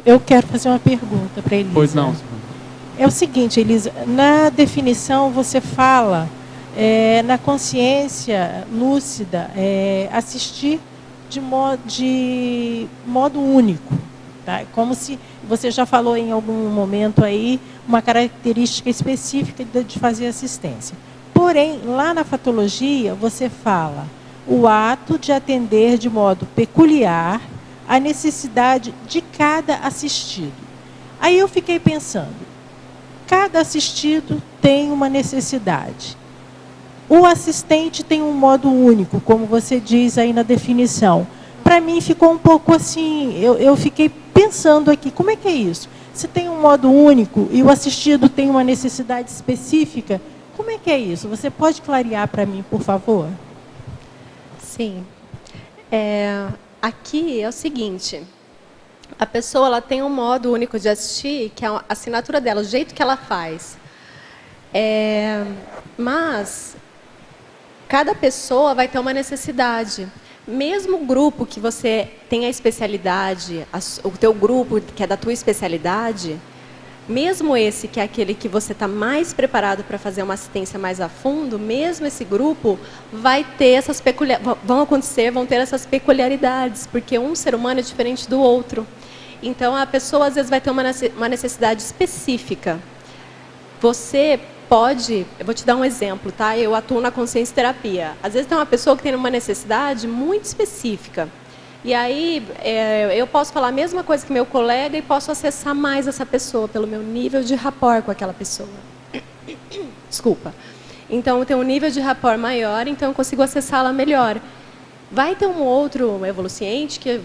Eu quero fazer uma pergunta para Elisa. Pois não. É o seguinte, Elisa, na definição você fala na consciência lúcida, assistir de modo único. Tá? Como se você já falou em algum momento aí, uma característica específica de fazer assistência. Porém, lá na fatologia, você fala o ato de atender de modo peculiar a necessidade de cada assistido. Aí eu fiquei pensando, cada assistido tem uma necessidade. O assistente tem um modo único, como você diz aí na definição. Para mim ficou um pouco assim, eu fiquei pensando aqui, como é que é isso? Se tem um modo único e o assistido tem uma necessidade específica, como é que é isso? Você pode clarear para mim, por favor? Sim. Aqui é o seguinte, a pessoa ela tem um modo único de assistir, que é a assinatura dela, o jeito que ela faz. Mas cada pessoa vai ter uma necessidade. Mesmo o grupo que você tem a especialidade, o teu grupo que é da tua especialidade, mesmo esse que é aquele que você está mais preparado para fazer uma assistência mais a fundo, mesmo esse grupo vai ter vão ter essas peculiaridades, porque um ser humano é diferente do outro. Então a pessoa às vezes vai ter uma necessidade específica. Você pode, eu vou te dar um exemplo, tá? Eu atuo na consciência terapia. Às vezes tem uma pessoa que tem uma necessidade muito específica. E aí eu posso falar a mesma coisa que meu colega e posso acessar mais essa pessoa pelo meu nível de rapport com aquela pessoa. Desculpa. Então eu tenho um nível de rapport maior, então eu consigo acessá-la melhor. Vai ter um outro evoluciente que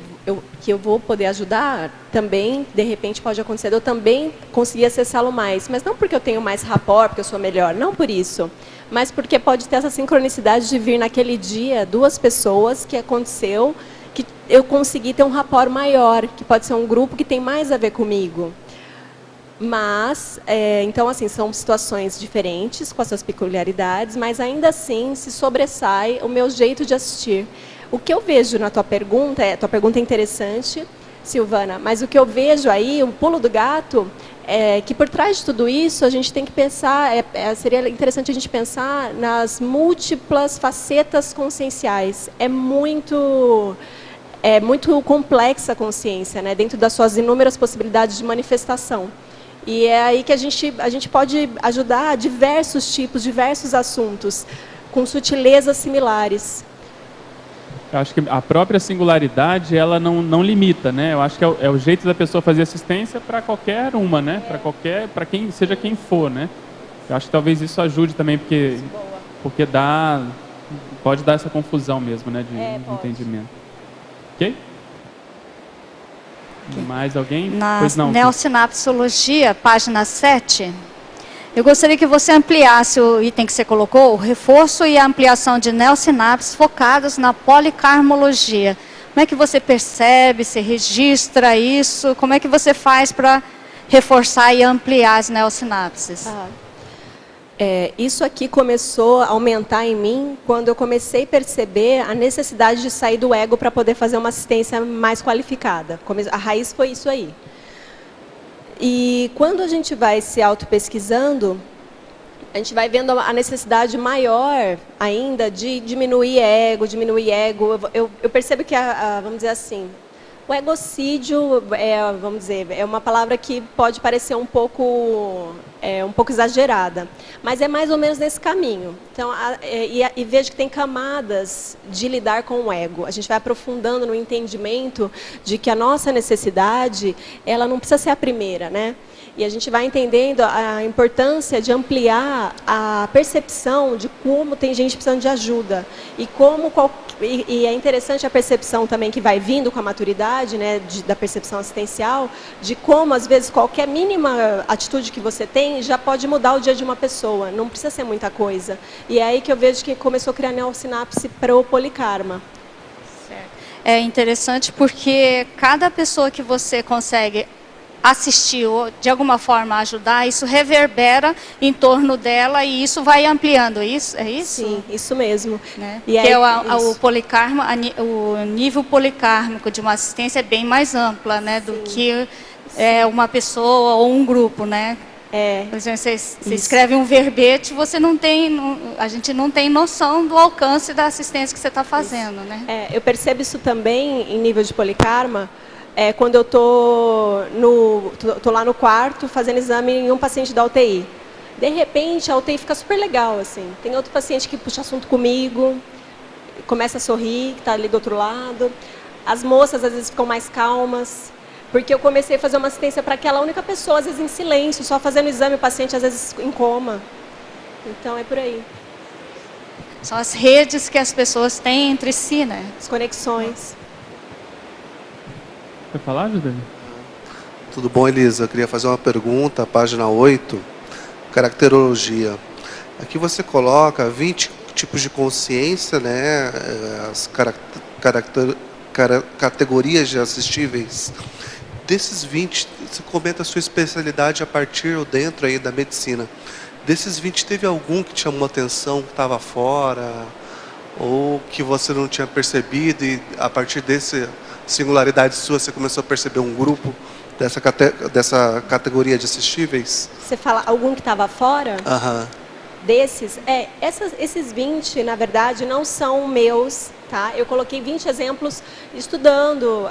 eu vou poder ajudar também, de repente pode acontecer, eu também conseguir acessá-lo mais. Mas não porque eu tenho mais rapport, porque eu sou melhor, não por isso. Mas porque pode ter essa sincronicidade de vir naquele dia 2 pessoas que aconteceu, que eu consegui ter um rapport maior, que pode ser um grupo que tem mais a ver comigo. Mas, então, assim, são situações diferentes, com as suas peculiaridades, mas ainda assim se sobressai o meu jeito de assistir. O que eu vejo na tua pergunta é interessante, Silvana, mas o que eu vejo aí, um pulo do gato, é que por trás de tudo isso a gente tem que pensar, seria interessante a gente pensar nas múltiplas facetas conscienciais. É muito complexa a consciência, né, dentro das suas inúmeras possibilidades de manifestação. E é aí que a gente pode ajudar diversos tipos, diversos assuntos, com sutilezas similares. Eu acho que a própria singularidade, ela não limita, né? Eu acho que é o jeito da pessoa fazer assistência para qualquer uma, né? Para quem seja quem for, né? Eu acho que talvez isso ajude também, porque pode dar essa confusão mesmo, né? De entendimento. Ok? Mais alguém? Na Pois não. neossinapsologia, página 7, eu gostaria que você ampliasse o item que você colocou, o reforço e a ampliação de neossinapses focados na policarmologia. Como é que você percebe, você registra isso? Como é que você faz para reforçar e ampliar as neossinapses? Isso aqui começou a aumentar em mim quando eu comecei a perceber a necessidade de sair do ego para poder fazer uma assistência mais qualificada. A raiz foi isso aí. E quando a gente vai se auto-pesquisando, a gente vai vendo a necessidade maior ainda de diminuir ego. Eu percebo que, vamos dizer assim, o egocídio, vamos dizer, é uma palavra que pode parecer um pouco exagerada, mas é mais ou menos nesse caminho. Então, e vejo que tem camadas de lidar com o ego. A gente vai aprofundando no entendimento de que a nossa necessidade, ela não precisa ser a primeira, né? E a gente vai entendendo a importância de ampliar a percepção de como tem gente precisando de ajuda. E é interessante a percepção também que vai vindo com a maturidade, né, da percepção assistencial, de como, às vezes, qualquer mínima atitude que você tem já pode mudar o dia de uma pessoa. Não precisa ser muita coisa. E é aí que eu vejo que começou a criar neossinapse para o policarma. Certo. É interessante porque cada pessoa que você consegue assistir ou de alguma forma ajudar, isso reverbera em torno dela e isso vai ampliando, é isso? Sim, isso mesmo. Né? E porque aí, o policarma, o nível policármico de uma assistência é bem mais ampla, né, do que uma pessoa ou um grupo, né? Por exemplo, você escreve um verbete, a gente não tem noção do alcance da assistência que você está fazendo, né? Eu percebo isso também em nível de policarma. Quando eu tô lá no quarto fazendo exame em um paciente da UTI. De repente, a UTI fica super legal, assim. Tem outro paciente que puxa assunto comigo, começa a sorrir, que está ali do outro lado. As moças, às vezes, ficam mais calmas. Porque eu comecei a fazer uma assistência para aquela única pessoa, às vezes em silêncio, só fazendo exame, o paciente, às vezes, em coma. Então, é por aí. São as redes que as pessoas têm entre si, né? As conexões. Quer falar, Judê? Tudo bom, Elisa? Eu queria fazer uma pergunta, página 8, caracterologia. Aqui você coloca 20 tipos de consciência, né? As categorias de assistíveis. Desses 20, você comenta a sua especialidade a partir ou dentro aí da medicina. Desses 20, teve algum que te chamou a atenção, que estava fora, ou que você não tinha percebido, e a partir dessa singularidade sua, você começou a perceber um grupo dessa categoria de assistíveis? Você fala algum que estava fora? Aham. Desses? Esses 20, na verdade, não são meus, tá? Eu coloquei 20 exemplos estudando,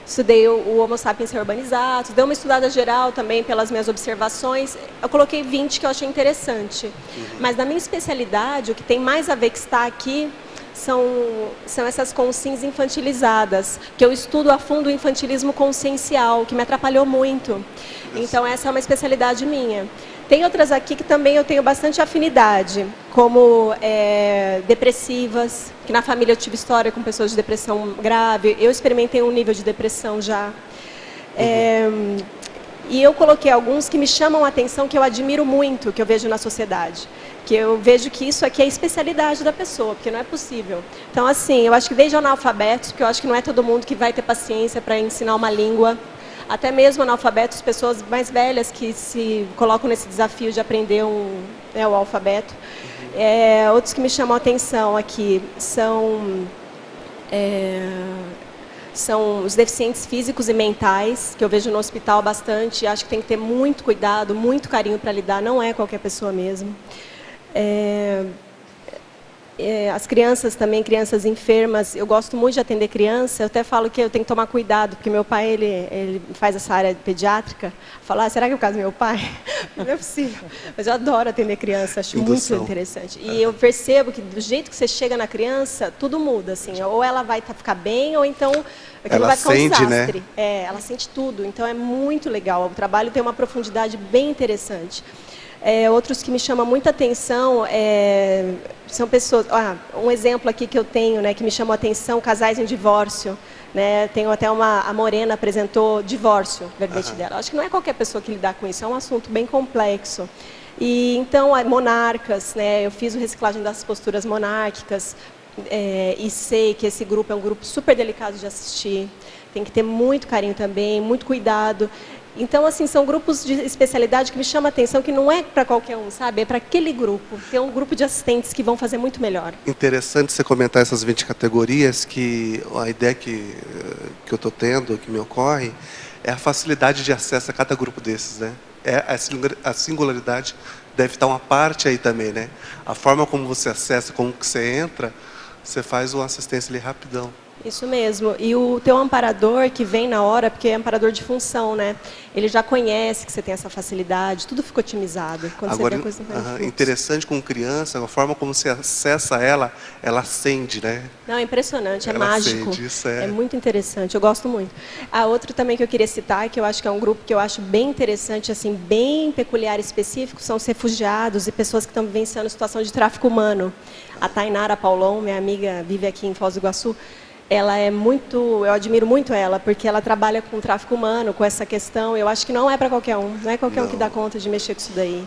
estudei o Homo sapiens reurbanizatus, dei uma estudada geral também pelas minhas observações. Eu coloquei 20 que eu achei interessante. Mas na minha especialidade, o que tem mais a ver que está aqui são essas consciências infantilizadas, que eu estudo a fundo o infantilismo consciencial, que me atrapalhou muito. Então, essa é uma especialidade minha. Tem outras aqui que também eu tenho bastante afinidade, como depressivas, que na família eu tive história com pessoas de depressão grave, eu experimentei um nível de depressão já. E eu coloquei alguns que me chamam a atenção, que eu admiro muito, que eu vejo na sociedade. Que eu vejo que isso aqui é a especialidade da pessoa, porque não é possível. Então, assim, eu acho que desde analfabetos, porque eu acho que não é todo mundo que vai ter paciência para ensinar uma língua, até mesmo analfabetos, pessoas mais velhas que se colocam nesse desafio de aprender o alfabeto. Outros que me chamam a atenção aqui são os deficientes físicos e mentais, que eu vejo no hospital bastante, e acho que tem que ter muito cuidado, muito carinho para lidar, não é qualquer pessoa mesmo. As crianças também, crianças enfermas, eu gosto muito de atender criança, eu até falo que eu tenho que tomar cuidado, porque meu pai, ele faz essa área pediátrica, fala, será que é por causa do meu pai? Não é possível, mas eu adoro atender criança, acho muito interessante. E eu percebo que do jeito que você chega na criança, tudo muda, assim, ou ela vai ficar bem, ou então aquilo vai ficar um desastre. Né? Ela sente tudo, então é muito legal, o trabalho tem uma profundidade bem interessante. Outros que me chamam muita atenção são pessoas... um exemplo aqui que eu tenho, né, que me chamou a atenção, casais em divórcio. Né, tenho até a Morena apresentou divórcio, verbete dela. Acho que não é qualquer pessoa que lidar com isso, é um assunto bem complexo. E então, monarcas, né, eu fiz o reciclagem das posturas monárquicas, e sei que esse grupo é um grupo super delicado de assistir. Tem que ter muito carinho também, muito cuidado. Então, assim, são grupos de especialidade que me chamam a atenção, que não é para qualquer um, sabe? É para aquele grupo. Tem um grupo de assistentes que vão fazer muito melhor. Interessante você comentar essas 20 categorias, que a ideia que eu estou tendo, que me ocorre, é a facilidade de acesso a cada grupo desses, né? A singularidade deve estar uma parte aí também, né? A forma como você acessa, como que você entra, você faz uma assistência ali rapidão. Isso mesmo. E o teu amparador que vem na hora, porque é amparador de função, né? Ele já conhece que você tem essa facilidade, tudo fica otimizado. Quando agora, você vê a coisa interessante com criança, a forma como você acessa ela acende, né? Não, é impressionante, ela mágico. Acende, isso é muito interessante, eu gosto muito. Outro também que eu queria citar, que eu acho que é um grupo que eu acho bem interessante, assim, bem peculiar e específico, são os refugiados e pessoas que estão vivenciando situação de tráfico humano. A Tainara Paulon, minha amiga, vive aqui em Foz do Iguaçu. Ela é muito, eu admiro muito ela, porque ela trabalha com tráfico humano, com essa questão. Eu acho que não é para qualquer um, não é qualquer um que dá conta de mexer com isso daí.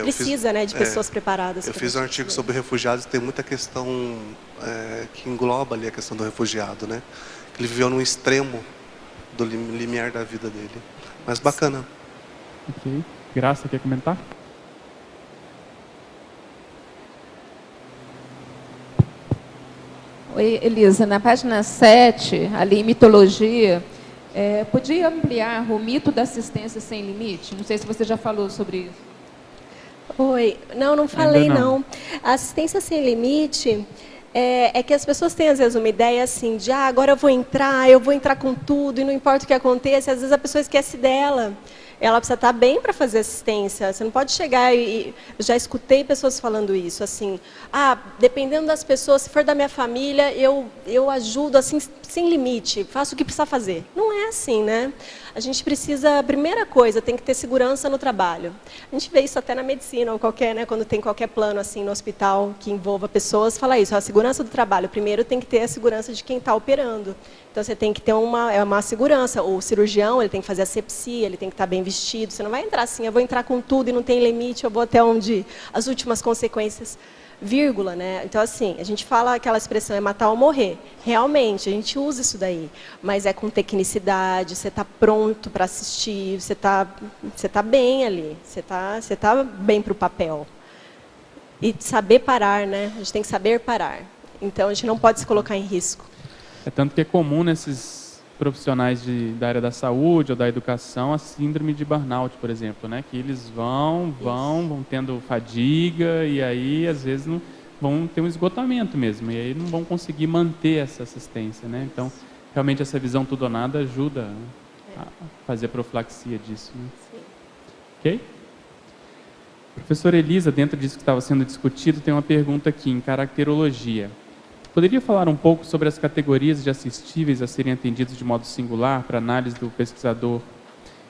Precisa, né, de pessoas preparadas. Eu fiz um artigo sobre refugiados, tem muita questão que engloba ali a questão do refugiado, né? Ele viveu num extremo do limiar da vida dele. Mas bacana. Ok. Graça, quer comentar? Oi, Elisa, na página 7, ali em mitologia, podia ampliar o mito da assistência sem limite? Não sei se você já falou sobre isso. Oi, não falei não. A assistência sem limite é que as pessoas têm às vezes uma ideia assim de agora eu vou entrar com tudo e não importa o que aconteça, às vezes a pessoa esquece dela. ela precisa estar bem para fazer assistência. Você não pode chegar e... Eu já escutei pessoas falando isso, assim, dependendo das pessoas, se for da minha família, eu ajudo assim, sem limite, faço o que precisa fazer. Não é assim, né? A gente precisa, a primeira coisa, tem que ter segurança no trabalho. A gente vê isso até na medicina, ou qualquer, né, quando tem qualquer plano assim no hospital que envolva pessoas, fala isso, a segurança do trabalho. Primeiro tem que ter a segurança de quem está operando. Então, você tem que ter uma segurança. O cirurgião, ele tem que fazer asepsia, ele tem que estar bem vestido. Você não vai entrar assim, eu vou entrar com tudo e não tem limite, eu vou até onde as últimas consequências, vírgula, né? Então, assim, a gente fala aquela expressão, é matar ou morrer. Realmente, a gente usa isso daí. Mas é com tecnicidade, você está pronto para assistir, você tá bem ali, você tá bem para o papel. E saber parar, né? A gente tem que saber parar. Então, a gente não pode se colocar em risco. É tanto que é comum nesses profissionais da área da saúde ou da educação a síndrome de burnout, por exemplo, né? Que eles vão tendo fadiga e aí, às vezes, não, vão ter um esgotamento mesmo. E aí não vão conseguir manter essa assistência, né? Então, realmente, essa visão tudo ou nada ajuda a fazer a profilaxia disso, né? Sim. Ok? Professora Elisa, dentro disso que estava sendo discutido, tem uma pergunta aqui, em caracterologia. Poderia falar um pouco sobre as categorias de assistíveis a serem atendidos de modo singular para análise do pesquisador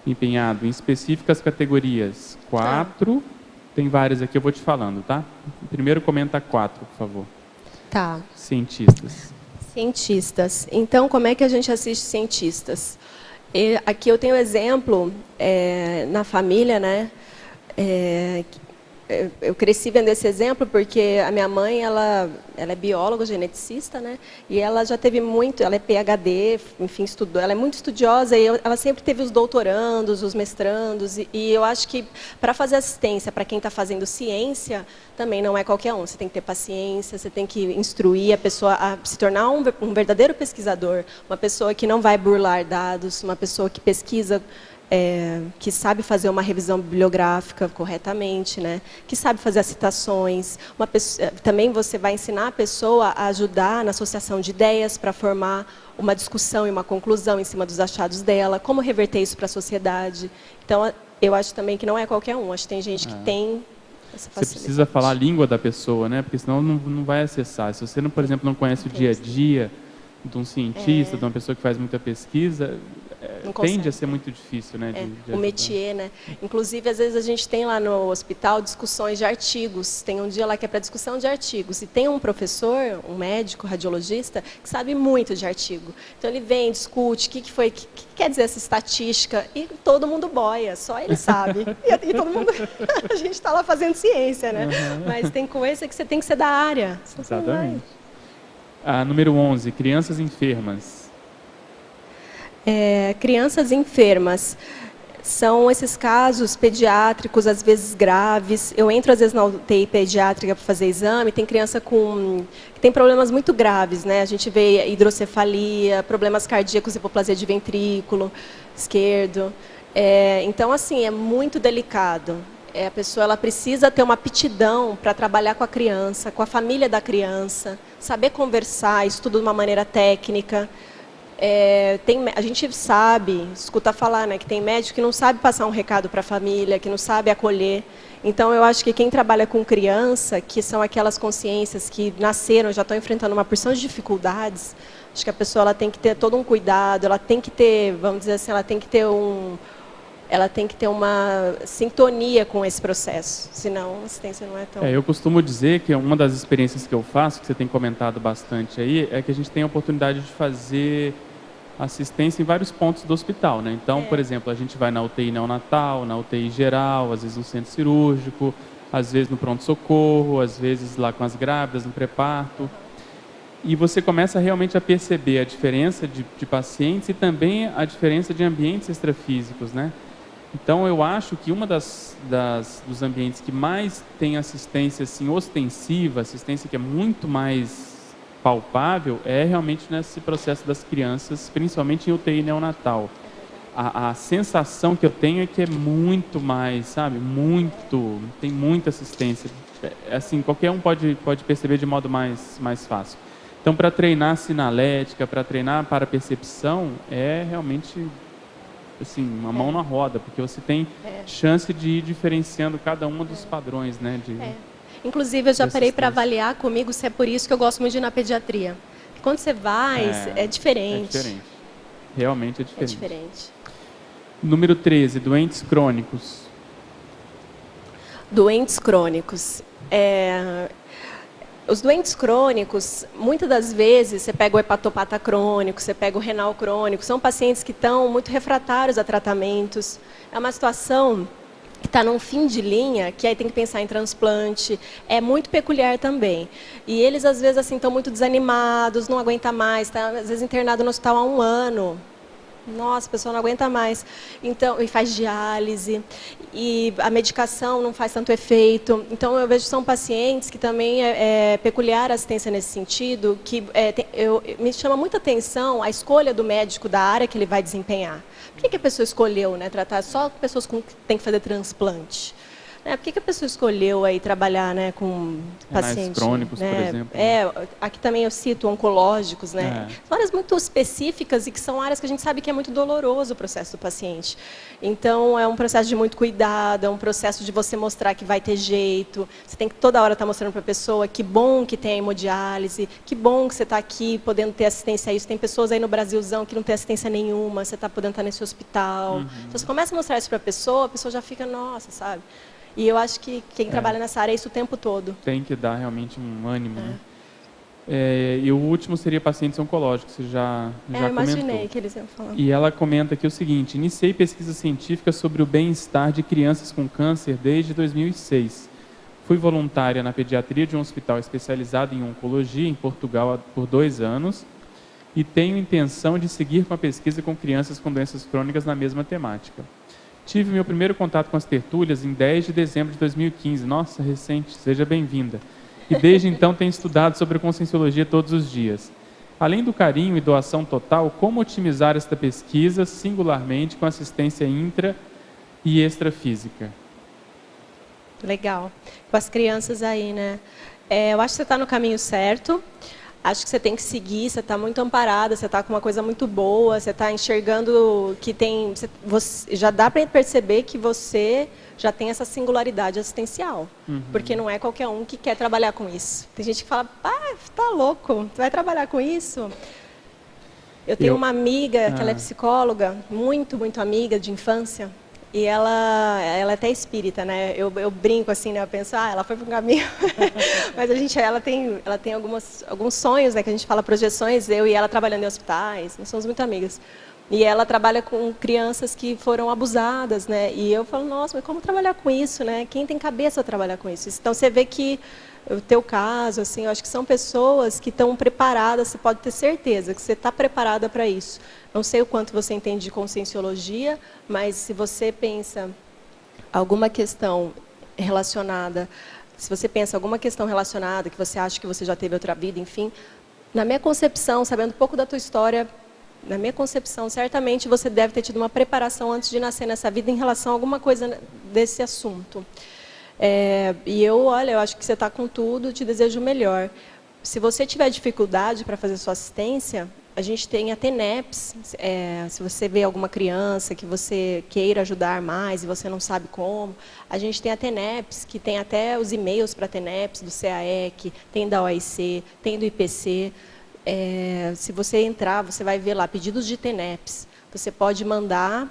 empenhado? Em específico, as categorias 4, tem várias aqui, eu vou te falando, tá? Primeiro comenta 4, por favor. Tá. Cientistas. Cientistas. Então, como é que a gente assiste cientistas? Aqui eu tenho exemplo na família, né? Eu cresci vendo esse exemplo porque a minha mãe, ela é bióloga, geneticista, né? E ela já teve muito, ela é PhD, enfim, estudou, ela é muito estudiosa e ela sempre teve os doutorandos, os mestrandos, e eu acho que para fazer assistência para quem está fazendo ciência, também não é qualquer um. Você tem que ter paciência, você tem que instruir a pessoa a se tornar um verdadeiro pesquisador, uma pessoa que não vai burlar dados, uma pessoa que pesquisa, que sabe fazer uma revisão bibliográfica corretamente, né? Que sabe fazer as citações. Também você vai ensinar a pessoa a ajudar na associação de ideias para formar uma discussão e uma conclusão em cima dos achados dela, como reverter isso para a sociedade. Então, eu acho também que não é qualquer um, acho que tem gente que tem essa facilidade. Você precisa falar a língua da pessoa, né? Porque senão não vai acessar. Se você, por exemplo, não conhece o dia a dia de um cientista, de uma pessoa que faz muita pesquisa, tende a ser muito difícil, né? O métier, né? Inclusive, às vezes a gente tem lá no hospital discussões de artigos. Tem um dia lá que é para discussão de artigos. E tem um professor, um médico, radiologista, que sabe muito de artigo. Então ele vem, discute, o que quer dizer essa estatística, e todo mundo boia, só ele sabe. E todo mundo, a gente está lá fazendo ciência, né? Uhum. Mas tem coisa que você tem que ser da área. Exatamente. Número 11, crianças enfermas. Crianças enfermas. São esses casos pediátricos, às vezes graves. Eu entro, às vezes, na UTI pediátrica para fazer exame, tem criança que tem problemas muito graves, né? A gente vê hidrocefalia, problemas cardíacos, hipoplasia de ventrículo esquerdo. Então, assim, é muito delicado. A pessoa ela precisa ter uma aptidão para trabalhar com a criança, com a família da criança, saber conversar, isso tudo de uma maneira técnica. A gente sabe, escuta falar, né, que tem médico que não sabe passar um recado para a família, que não sabe acolher. Então, eu acho que quem trabalha com criança, que são aquelas consciências que nasceram, já estão enfrentando uma porção de dificuldades, acho que a pessoa ela tem que ter todo um cuidado, ela tem que ter, vamos dizer assim, ela tem que ter uma sintonia com esse processo, senão a assistência não é tão... Eu costumo dizer que uma das experiências que eu faço, que você tem comentado bastante aí, é que a gente tem a oportunidade de fazer assistência em vários pontos do hospital, né? Então, por exemplo, a gente vai na UTI neonatal, na UTI geral, às vezes no centro cirúrgico, às vezes no pronto-socorro, às vezes lá com as grávidas, no pré-parto. E você começa realmente a perceber a diferença de pacientes e também a diferença de ambientes extrafísicos, né? Então, eu acho que uma dos ambientes que mais tem assistência assim, ostensiva, assistência que é muito mais palpável, é realmente nesse processo das crianças, principalmente em UTI neonatal. A sensação que eu tenho é que é muito mais, sabe? Tem muita assistência. Assim, qualquer um pode perceber de modo mais fácil. Então, para treinar sinalética, para treinar para percepção, é realmente assim, uma mão na roda, porque você tem chance de ir diferenciando cada um dos padrões, né? Inclusive, eu já parei para coisas. avaliar comigo se é por isso que eu gosto muito de ir na pediatria. Quando você vai, é diferente. É diferente. Realmente é É diferente. diferente. Número 13, doentes crônicos. Doentes crônicos. Os doentes crônicos, muitas das vezes, você pega o hepatopata crônico, você pega o renal crônico, são pacientes que estão muito refratários a tratamentos. É uma situação que está num fim de linha, que aí tem que pensar em transplante, é muito peculiar também. E eles, às vezes, assim, estão muito desanimados, não aguentam mais, está, às vezes, internado no hospital há 1 ano. Nossa, a pessoa não aguenta mais. Então, e faz diálise, e a medicação não faz tanto efeito. Então, eu vejo que são pacientes que também é peculiar a assistência nesse sentido, que me chama muita atenção a escolha do médico da área que ele vai desempenhar. Por que a pessoa escolheu, né, tratar só pessoas que têm que fazer transplante? Por que a pessoa escolheu aí trabalhar, né, com pacientes crônicos, né, por exemplo? Aqui também eu cito oncológicos, né? São áreas muito específicas e que são áreas que a gente sabe que é muito doloroso o processo do paciente. Então, é um processo de muito cuidado, é um processo de você mostrar que vai ter jeito. Você tem que toda hora estar mostrando para a pessoa que bom que tem a hemodiálise, que bom que você está aqui podendo ter assistência a isso. Tem pessoas aí no Brasilzão que não tem assistência nenhuma, você está podendo estar nesse hospital. Então, você começa a mostrar isso para a pessoa já fica, nossa, sabe? E eu acho que quem trabalha nessa área é isso o tempo todo. Tem que dar realmente um ânimo, né? E o último seria pacientes oncológicos, você já comentou. Eu imaginei que eles iam falar. E ela comenta aqui o seguinte: iniciei pesquisa científica sobre o bem-estar de crianças com câncer desde 2006. Fui voluntária na pediatria de um hospital especializado em oncologia em Portugal por 2 anos e tenho intenção de seguir com a pesquisa com crianças com doenças crônicas na mesma temática. Tive meu primeiro contato com as tertúlias em 10 de dezembro de 2015. Nossa, recente, seja bem-vinda. E desde então tenho estudado sobre a conscienciologia todos os dias. Além do carinho e doação total, como otimizar esta pesquisa, singularmente com assistência intra e extrafísica? Legal. Com as crianças aí, né? Eu acho que você está no caminho certo. Acho que você tem que seguir, você está muito amparada, você está com uma coisa muito boa, você está enxergando que tem... já dá para perceber que você já tem essa singularidade assistencial. Porque não é qualquer um que quer trabalhar com isso. Tem gente que fala, tá louco, tu vai trabalhar com isso? Eu tenho uma amiga, que ela é psicóloga, muito, muito amiga de infância, e ela é até espírita, né? Eu brinco assim, né? Eu penso, ela foi para um caminho. Mas ela tem alguns sonhos, né? Que a gente fala projeções, eu e ela trabalhando em hospitais, nós somos muito amigas. E ela trabalha com crianças que foram abusadas, né? E eu falo, nossa, mas como trabalhar com isso, né? Quem tem cabeça a trabalhar com isso? Então, você vê que o teu caso, assim, eu acho que são pessoas que estão preparadas, você pode ter certeza que você está preparada para isso. Não sei o quanto você entende de conscienciologia, mas se você pensa alguma questão relacionada, que você acha que você já teve outra vida, enfim, na minha concepção, sabendo um pouco da tua história, na minha concepção, certamente você deve ter tido uma preparação antes de nascer nessa vida em relação a alguma coisa desse assunto. E eu acho que você está com tudo, te desejo o melhor. Se você tiver dificuldade para fazer sua assistência, a gente tem a TENEPS. Se você vê alguma criança que você queira ajudar mais e você não sabe como, a gente tem a TENEPS, que tem até os e-mails para a TENEPS, do CAEC, tem da OIC, tem do IPC. Se você entrar, você vai ver lá, pedidos de TENEPS. Você pode mandar,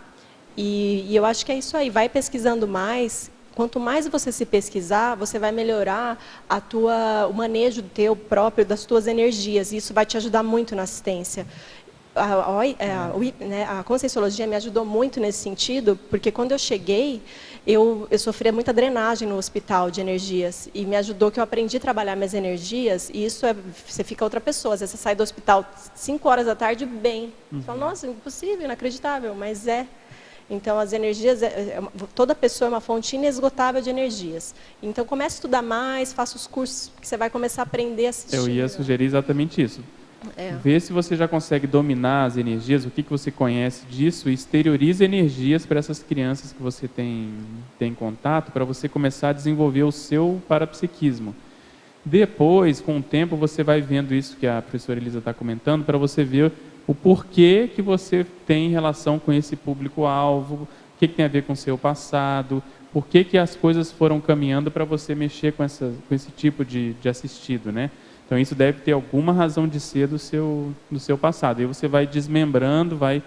e eu acho que é isso aí, vai pesquisando mais. Quanto mais você se pesquisar, você vai melhorar o manejo das tuas energias, e isso vai te ajudar muito na assistência. A conscienciologia me ajudou muito nesse sentido, porque quando eu cheguei, eu sofria muita drenagem no hospital de energias, e me ajudou que eu aprendi a trabalhar minhas energias, e isso você fica outra pessoa. Às vezes você sai do hospital 5 horas da tarde bem. Você fala, nossa, impossível, inacreditável, mas é. Então, as energias, toda pessoa é uma fonte inesgotável de energias. Então, comece a estudar mais, faça os cursos, que você vai começar a aprender a assistir. Eu ia sugerir exatamente isso. Vê se você já consegue dominar as energias, o que você conhece disso, e exteriorize energias para essas crianças que você tem contato, para você começar a desenvolver o seu parapsiquismo. Depois, com o tempo, você vai vendo isso que a professora Elisa está comentando, para você ver o porquê que você tem relação com esse público-alvo, o que tem a ver com o seu passado, por que as coisas foram caminhando para você mexer com esse tipo de assistido, né? Então, isso deve ter alguma razão de ser do seu passado. E você vai desmembrando, vai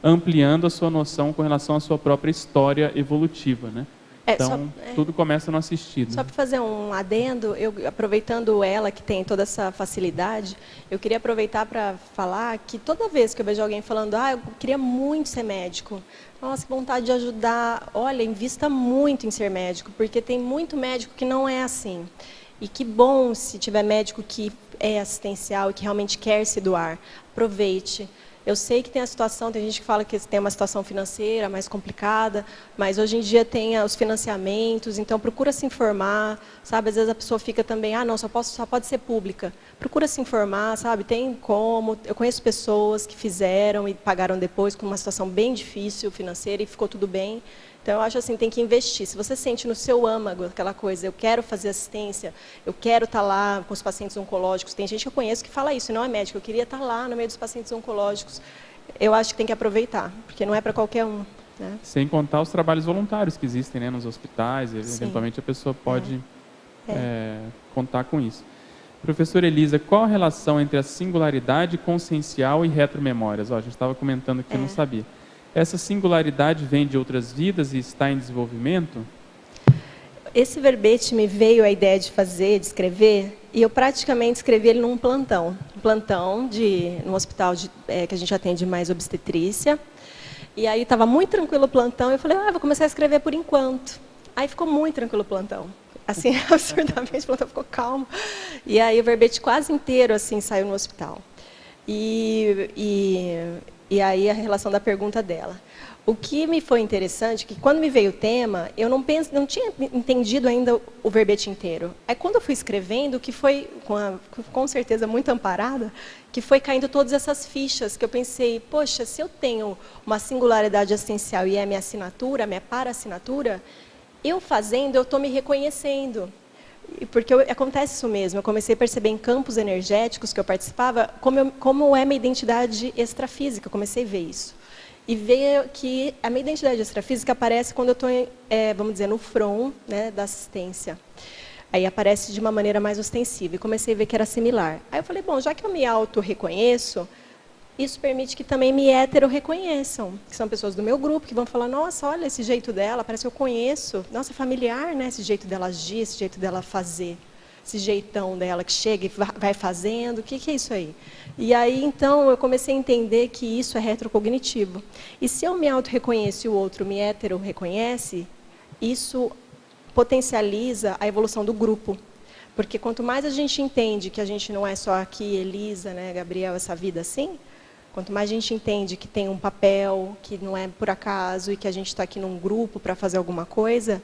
ampliando a sua noção com relação à sua própria história evolutiva, né? Então, tudo começa no assistido. Só para fazer um adendo, aproveitando ela, que tem toda essa facilidade, eu queria aproveitar para falar que toda vez que eu vejo alguém falando, eu queria muito ser médico, nossa, que vontade de ajudar, olha, invista muito em ser médico, porque tem muito médico que não é assim. E que bom se tiver médico que é assistencial e que realmente quer se doar. Aproveite. Eu sei que tem a situação, tem gente que fala que tem uma situação financeira mais complicada, mas hoje em dia tem os financiamentos, então procura se informar, sabe? Às vezes a pessoa fica também, não, só pode ser pública. Procura se informar, sabe? Tem como. Eu conheço pessoas que fizeram e pagaram depois com uma situação bem difícil financeira e ficou tudo bem. Então, eu acho assim, tem que investir. Se você sente no seu âmago aquela coisa, eu quero fazer assistência, eu quero estar lá com os pacientes oncológicos. Tem gente que eu conheço que fala isso, não é médico, eu queria estar lá no meio dos pacientes oncológicos. Eu acho que tem que aproveitar, porque não é para qualquer um. Né? Sem contar os trabalhos voluntários que existem, né, nos hospitais, e eventualmente a pessoa pode contar com isso. Professora Elisa, qual a relação entre a singularidade consciencial e retromemórias? A gente estava comentando que eu não sabia. Essa singularidade vem de outras vidas e está em desenvolvimento? Esse verbete me veio a ideia de fazer, de escrever, e eu praticamente escrevi ele num plantão. No hospital que a gente atende mais obstetrícia. E aí estava muito tranquilo o plantão, e eu falei, vou começar a escrever por enquanto. Aí ficou muito tranquilo o plantão. Assim, absurdamente, o plantão ficou calmo. E aí o verbete quase inteiro assim, saiu no hospital. E aí a relação da pergunta dela. O que me foi interessante, que quando me veio o tema, eu não tinha entendido ainda o verbete inteiro. Aí quando eu fui escrevendo, que foi com certeza muito amparada, que foi caindo todas essas fichas, que eu pensei, poxa, se eu tenho uma singularidade assistencial e é minha assinatura, minha para-assinatura, eu fazendo, eu estou me reconhecendo. Porque acontece isso mesmo, eu comecei a perceber em campos energéticos que eu participava, como é minha identidade extrafísica, eu comecei a ver isso. E ver que a minha identidade extrafísica aparece quando eu estou, vamos dizer, no front, né, da assistência. Aí aparece de uma maneira mais ostensiva, e comecei a ver que era similar. Aí eu falei, bom, já que eu me auto-reconheço, isso permite que também me hetero-reconheçam, que são pessoas do meu grupo, que vão falar, nossa, olha esse jeito dela, parece que eu conheço. Nossa, é familiar, né? Esse jeito dela agir, esse jeito dela fazer. Esse jeitão dela que chega e vai fazendo, o que é isso aí? E aí, então, eu comecei a entender que isso é retrocognitivo. E se eu me auto-reconheço e o outro me hetero-reconhece, isso potencializa a evolução do grupo. Porque quanto mais a gente entende que a gente não é só aqui, Elisa, né, Gabriel, essa vida assim, quanto mais a gente entende que tem um papel, que não é por acaso, e que a gente está aqui num grupo para fazer alguma coisa,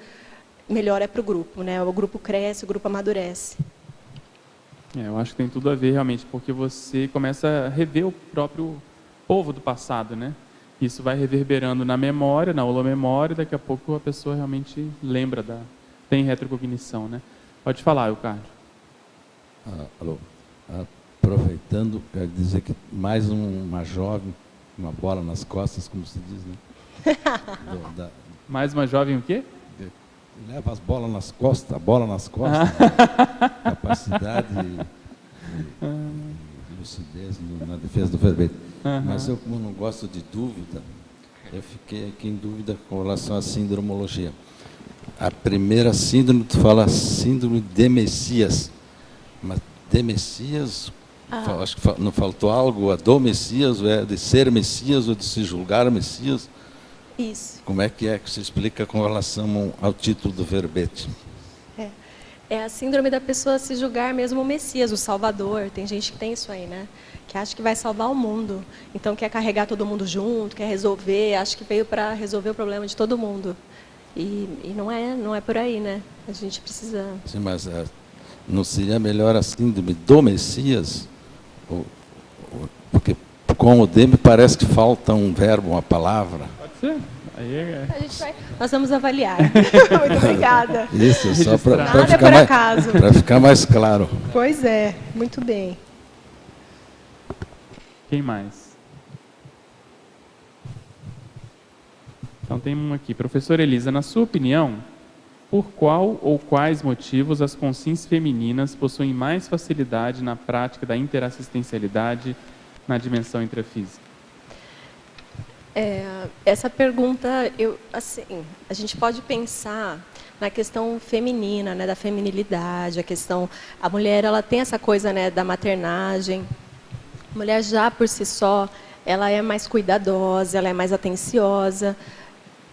melhor é para o grupo, né? O grupo cresce, o grupo amadurece. Eu acho que tem tudo a ver, realmente, porque você começa a rever o próprio povo do passado, né? Isso vai reverberando na memória, na holomemória, e daqui a pouco a pessoa realmente lembra, tem retrocognição, né? Pode falar, Eucardio. Alô. Aproveitando, quero dizer que mais uma jovem, uma bola nas costas, como se diz, né? Mais uma jovem o quê? Leva as bolas nas costas, a bola nas costas. Capacidade e lucidez na defesa do verbete. Mas eu, como não gosto de dúvida, eu fiquei aqui em dúvida com relação à sindromologia. A primeira síndrome, tu fala síndrome de Messias. Mas de Messias, acho que não faltou algo, a do Messias, ou é de ser Messias, ou de se julgar Messias? Isso. Como é que você explica com relação ao título do verbete? É a síndrome da pessoa se julgar mesmo o Messias, o Salvador. Tem gente que tem isso aí, né? Que acha que vai salvar o mundo. Então quer carregar todo mundo junto, quer resolver, acha que veio para resolver o problema de todo mundo. E não é por aí, né? A gente precisa... Sim, mas não seria melhor a síndrome do Messias? Porque com o D me parece que falta um verbo, uma palavra. Pode ser. Aí Nós vamos avaliar. Muito obrigada. Isso, só para ficar mais claro. Pois é, muito bem. Quem mais? Então tem um aqui. Professora Elisa, na sua opinião, por qual ou quais motivos as consciências femininas possuem mais facilidade na prática da interassistencialidade na dimensão intrafísica? Essa pergunta, a gente pode pensar na questão feminina, né, da feminilidade, a mulher, ela tem essa coisa, né, da maternagem. A mulher já por si só, ela é mais cuidadosa, ela é mais atenciosa,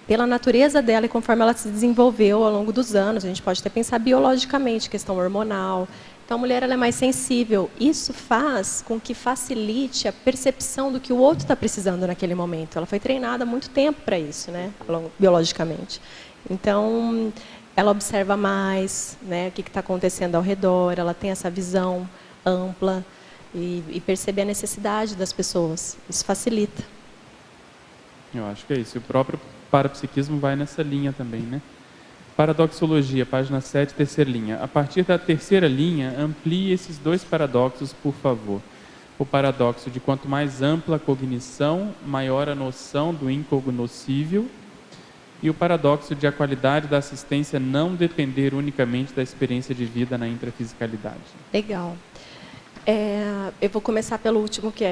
pela natureza dela e conforme ela se desenvolveu ao longo dos anos. A gente pode até pensar biologicamente, questão hormonal. Então, a mulher, ela é mais sensível. Isso faz com que facilite a percepção do que o outro está precisando naquele momento. Ela foi treinada há muito tempo para isso, né, biologicamente. Então, ela observa mais, né, o que está acontecendo ao redor, ela tem essa visão ampla e percebe a necessidade das pessoas. Isso facilita. Eu acho que é isso. O próprio parapsiquismo vai nessa linha também, né? Paradoxologia, página 7, terceira linha. A partir da terceira linha, amplie esses dois paradoxos, por favor. O paradoxo de quanto mais ampla a cognição, maior a noção do incognoscível. E o paradoxo de a qualidade da assistência não depender unicamente da experiência de vida na intrafisicalidade. Legal. Eu vou começar pelo último que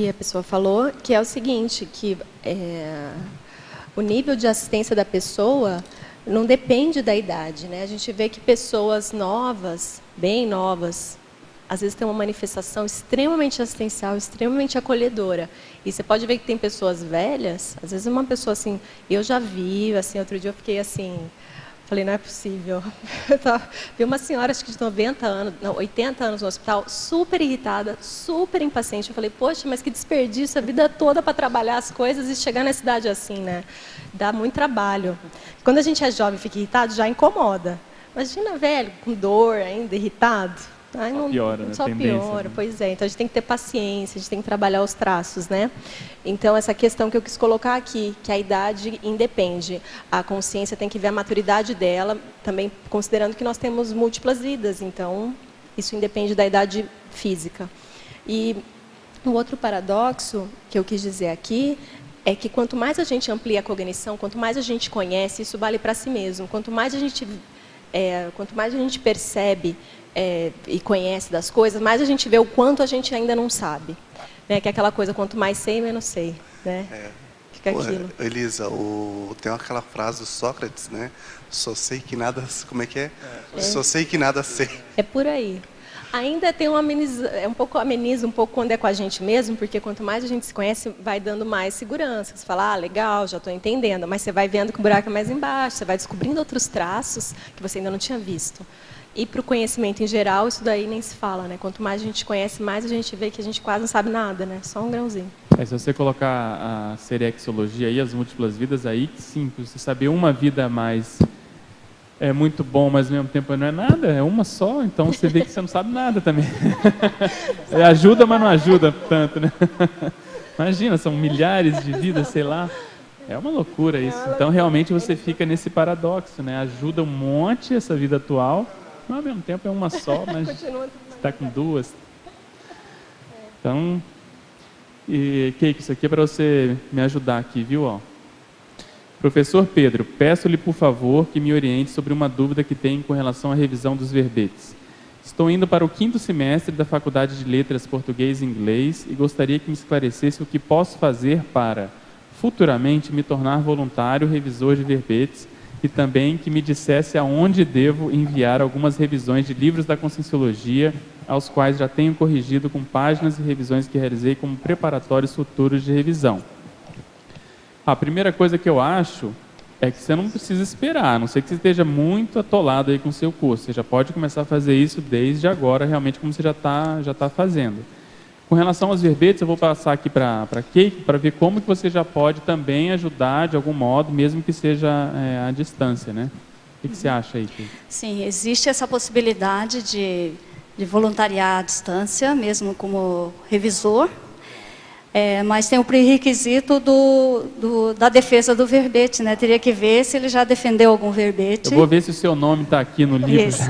a pessoa falou, que é o seguinte, que o nível de assistência da pessoa não depende da idade, né? A gente vê que pessoas novas, bem novas, às vezes tem uma manifestação extremamente assistencial, extremamente acolhedora. E você pode ver que tem pessoas velhas, às vezes uma pessoa assim, eu já vi, assim, outro dia eu fiquei assim, falei, não é possível. Vi uma senhora, acho que de 90 anos, não, 80 anos no hospital, super irritada, super impaciente. Eu falei, poxa, mas que desperdício a vida toda para trabalhar as coisas e chegar na cidade assim, né? Dá muito trabalho. Quando a gente é jovem e fica irritado, já incomoda. Imagina, velho, com dor ainda, irritado. Ai, não, piora, né? Só Tendência, piora, né? pois é. Então, a gente tem que ter paciência, a gente tem que trabalhar os traços, né? Então, essa questão que eu quis colocar aqui, que a idade independe. A consciência tem que ver a maturidade dela, também considerando que nós temos múltiplas vidas. Então, isso independe da idade física. E um outro paradoxo que eu quis dizer aqui é que quanto mais a gente amplia a cognição, quanto mais a gente conhece, isso vale para si mesmo. Quanto mais a gente percebe e conhece das coisas, mais a gente vê o quanto a gente ainda não sabe, né? Que é aquela coisa, quanto mais sei, menos sei, né? Fica aquilo. Elisa, tem aquela frase do Sócrates, né? Só sei que nada... Como é que é? Só sei que nada sei. É por aí. Ainda tem ameniza um pouco quando é com a gente mesmo, porque quanto mais a gente se conhece, vai dando mais segurança. Você fala, legal, já estou entendendo, mas você vai vendo que o buraco é mais embaixo, você vai descobrindo outros traços que você ainda não tinha visto. E para o conhecimento em geral, isso daí nem se fala, né? Quanto mais a gente conhece, mais a gente vê que a gente quase não sabe nada, né? Só um grãozinho. Se você colocar a serexologia aí, as múltiplas vidas, aí sim, você saber uma vida a mais é muito bom, mas ao mesmo tempo não é nada, é uma só, então você vê que você não sabe nada também. Ajuda, mas não ajuda tanto, né? Imagina, são milhares de vidas, sei lá. É uma loucura isso. Então, realmente, você fica nesse paradoxo, né? Ajuda um monte essa vida atual, mas ao mesmo tempo é uma só, mas você está com duas. Então, Keiko, isso aqui é para você me ajudar aqui, viu? Ó. Professor Pedro, peço-lhe, por favor, que me oriente sobre uma dúvida que tenho com relação à revisão dos verbetes. Estou indo para o 5º semestre da Faculdade de Letras Português e Inglês e gostaria que me esclarecesse o que posso fazer para, futuramente, me tornar voluntário revisor de verbetes e também que me dissesse aonde devo enviar algumas revisões de livros da Conscienciologia, aos quais já tenho corrigido com páginas e revisões que realizei como preparatórios futuros de revisão. A primeira coisa que eu acho é que você não precisa esperar, a não ser que você esteja muito atolado aí com o seu curso. Você já pode começar a fazer isso desde agora, realmente, como você já tá fazendo. Com relação aos verbetes, eu vou passar aqui para a Keiko, para ver como que você já pode também ajudar de algum modo, mesmo que seja à distância, né? O que você acha aí, Keiko? Sim, existe essa possibilidade de voluntariar à distância, mesmo como revisor. Mas tem o pré-requisito da defesa do verbete, né? Teria que ver se ele já defendeu algum verbete. Eu vou ver se o seu nome está aqui no livro. Isso.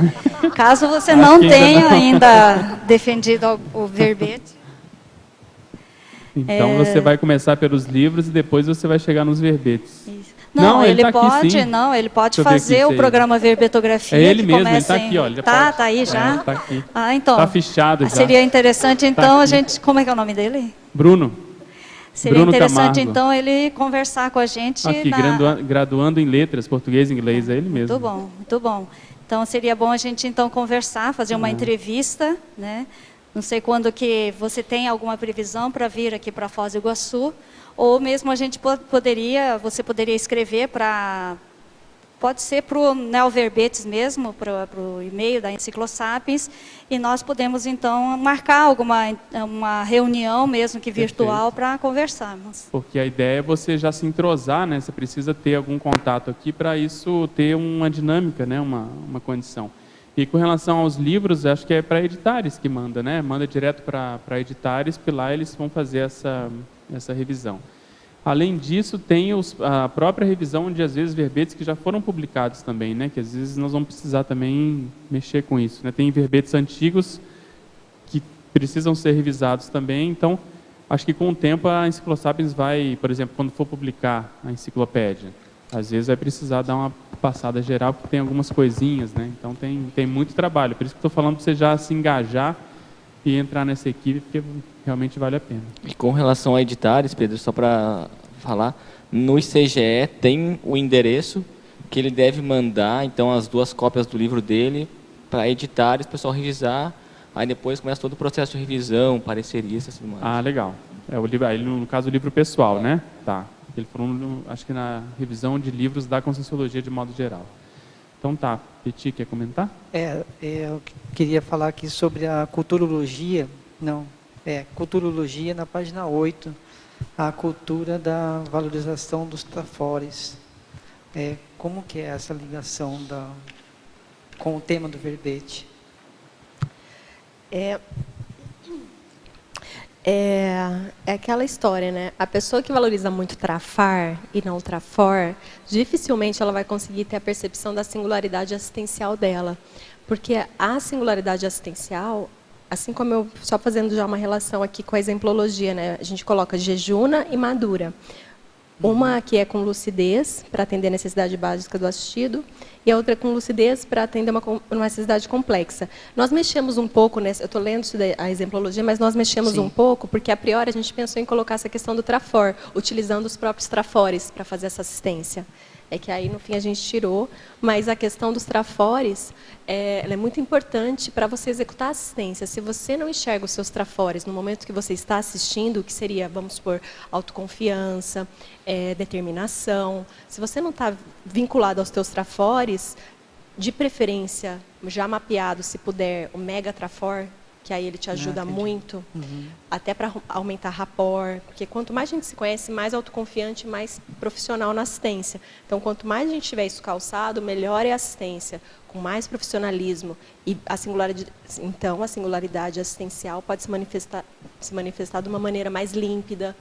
Caso você não tenha ainda defendido o verbete. Então você vai começar pelos livros e depois você vai chegar nos verbetes. Isso. Não, ele tá pode, aqui, sim. não, ele pode Deixa eu ver aqui fazer se o é programa Verbetografia. É ele que mesmo, ele começa está aqui, ó. Ele tá, pode... tá aí já? Tá aqui. Ah, então. Tá fichado já. Seria interessante, então, a aqui. gente... Como é que é o nome dele? Bruno. Seria Bruno interessante, Camargo. então, ele conversar com a gente. Aqui, graduando em letras, português e inglês, é ele mesmo. Muito bom, muito bom. Então, seria bom a gente, então, conversar, fazer uma entrevista, né? Não sei quando que você tem alguma previsão para vir aqui para Foz do Iguaçu, ou mesmo a gente você poderia escrever para... Pode ser para o Neoverbetes mesmo, para o e-mail da Enciclosapiens, e nós podemos, então, marcar uma reunião, mesmo que virtual, para conversarmos. Porque a ideia é você já se entrosar, né? Você precisa ter algum contato aqui para isso ter uma dinâmica, né? Uma condição. E com relação aos livros, acho que é para editares que manda, né? Manda direto para editares, e lá eles vão fazer essa revisão. Além disso, tem a própria revisão de, às vezes, verbetes que já foram publicados também, né? Que às vezes nós vamos precisar também mexer com isso, né? Tem verbetes antigos que precisam ser revisados também. Então, acho que com o tempo a Enciclosapiens vai, por exemplo, quando for publicar a enciclopédia, às vezes vai precisar dar uma passada geral, porque tem algumas coisinhas, né? Então tem muito trabalho. Por isso que estou falando para você já se engajar e entrar nessa equipe, porque realmente vale a pena. E com relação a editares, Pedro, só para falar, no ICGE tem o endereço que ele deve mandar, então, as 2 cópias do livro dele para editares, o pessoal revisar, aí depois começa todo o processo de revisão, pareceristas e tudo mais. Ah, legal. É o livro, aí, no caso, o livro pessoal, né? Tá. Ele falou, acho que na revisão de livros da Conscienciologia de modo geral. Então tá. Peti, quer comentar? Eu queria falar aqui sobre a culturologia, culturologia na página 8, a cultura da valorização dos trafores. Como que é essa ligação com o tema do verbete? É aquela história, né? A pessoa que valoriza muito trafar e não trafor, dificilmente ela vai conseguir ter a percepção da singularidade assistencial dela. Porque a singularidade assistencial, assim como eu, só fazendo já uma relação aqui com a exemplologia, né? A gente coloca jejuna e madura. Uma que é com lucidez, para atender a necessidade básica do assistido, e a outra com lucidez para atender uma necessidade complexa. Nós mexemos um pouco, eu estou lendo a exemplologia, mas nós mexemos um pouco, porque a priori a gente pensou em colocar essa questão do trafor, utilizando os próprios trafores para fazer essa assistência. É que aí, no fim, a gente tirou, mas a questão dos trafores ela é muito importante para você executar a assistência. Se você não enxerga os seus trafores no momento que você está assistindo, que seria, vamos supor, autoconfiança, determinação, se você não está vinculado aos teus trafores, de preferência, já mapeado, se puder, o mega trafor, que aí ele te ajuda muito, até para aumentar rapport, porque quanto mais a gente se conhece, mais autoconfiante, mais profissional na assistência. Então, quanto mais a gente tiver isso calçado, melhor é a assistência, com mais profissionalismo. E a singularidade assistencial pode se manifestar de uma maneira mais límpida,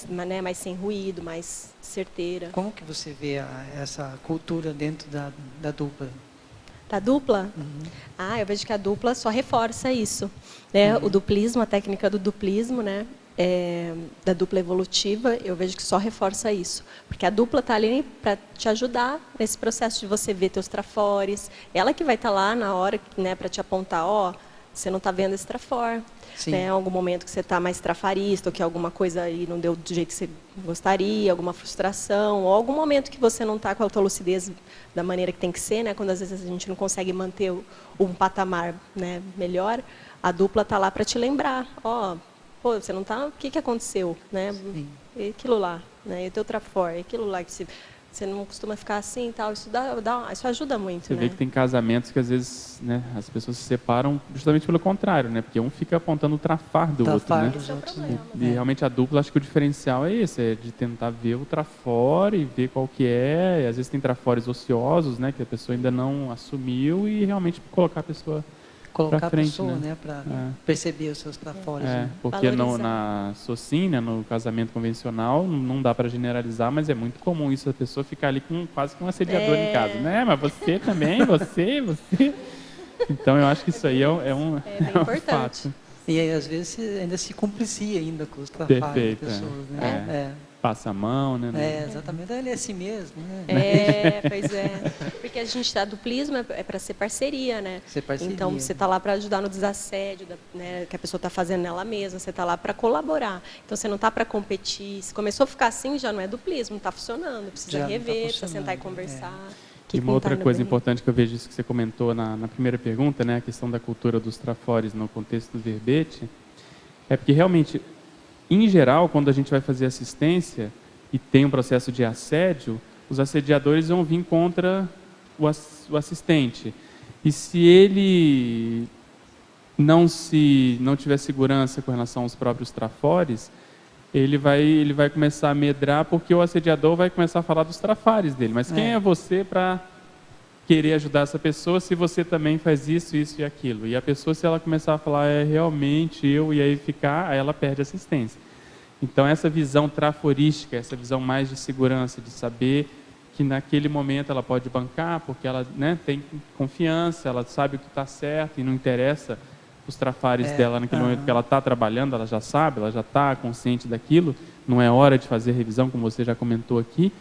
né, mais sem ruído, mais certeira. Como que você vê essa cultura dentro da dupla? Da dupla? Eu vejo que a dupla só reforça isso, né? O duplismo, a técnica do duplismo, né? Da dupla evolutiva, eu vejo que só reforça isso. Porque a dupla está ali para te ajudar nesse processo de você ver teus trafores. Ela que vai estar lá na hora, né, para te apontar, você não está vendo esse trafor. Né? Algum momento que você está mais trafarista, ou que alguma coisa aí não deu do jeito que você gostaria, alguma frustração, ou algum momento que você não está com a tua lucidez da maneira que tem que ser, né? Quando às vezes a gente não consegue manter um patamar, né, melhor, a dupla está lá para te lembrar. Você não está... O que aconteceu? Né? E aquilo lá, né? E o teu trafor, aquilo lá que você não costuma ficar assim e tal, isso ajuda muito. Você vê que tem casamentos que às vezes, né, as pessoas se separam justamente pelo contrário, né? Porque um fica apontando o trafar do outro, né? E realmente a dupla, acho que o diferencial é esse, é de tentar ver o trafor e ver qual que é. E às vezes tem trafores ociosos, né, que a pessoa ainda não assumiu, e realmente colocar a pessoa colocar frente, a pessoa, né, para perceber os seus trafores. Né? Porque na SOCIN, né, no casamento convencional, não dá para generalizar, mas é muito comum isso, a pessoa ficar ali quase com um assediador em casa, né? Mas você também, você. Então eu acho que isso aí é um importante. fato. E aí, às vezes, ainda se complicia ainda com os trafares das Perfeito, pessoas, né? Passa a mão, né? Exatamente. Ele é assim mesmo, né? Pois é. Porque a gente está duplismo é para ser parceria, né? Ser parceria. Então, você está lá para ajudar no desassédio, né, que a pessoa está fazendo nela mesma, você está lá para colaborar. Então, você não está para competir. Se começou a ficar assim, já não é duplismo, não está funcionando. Precisa Já rever, precisa sentar e conversar. E uma outra coisa importante que eu vejo isso que você comentou na primeira pergunta, né, a questão da cultura dos trafores no contexto do verbete, é porque realmente, em geral, quando a gente vai fazer assistência e tem um processo de assédio, os assediadores vão vir contra o assistente. E se ele não tiver segurança com relação aos próprios trafores, ele vai começar a medrar porque o assediador vai começar a falar dos trafares dele. Mas quem é você para querer ajudar essa pessoa se você também faz isso, isso e aquilo? E a pessoa, se ela começar a falar, realmente eu, e aí aí ela perde a assistência. Então, essa visão traforística, essa visão mais de segurança, de saber que naquele momento ela pode bancar, porque ela, né, tem confiança, ela sabe o que está certo e não interessa os trafares dela naquele momento que ela está trabalhando, ela já sabe, ela já está consciente daquilo, não é hora de fazer revisão, como você já comentou aqui.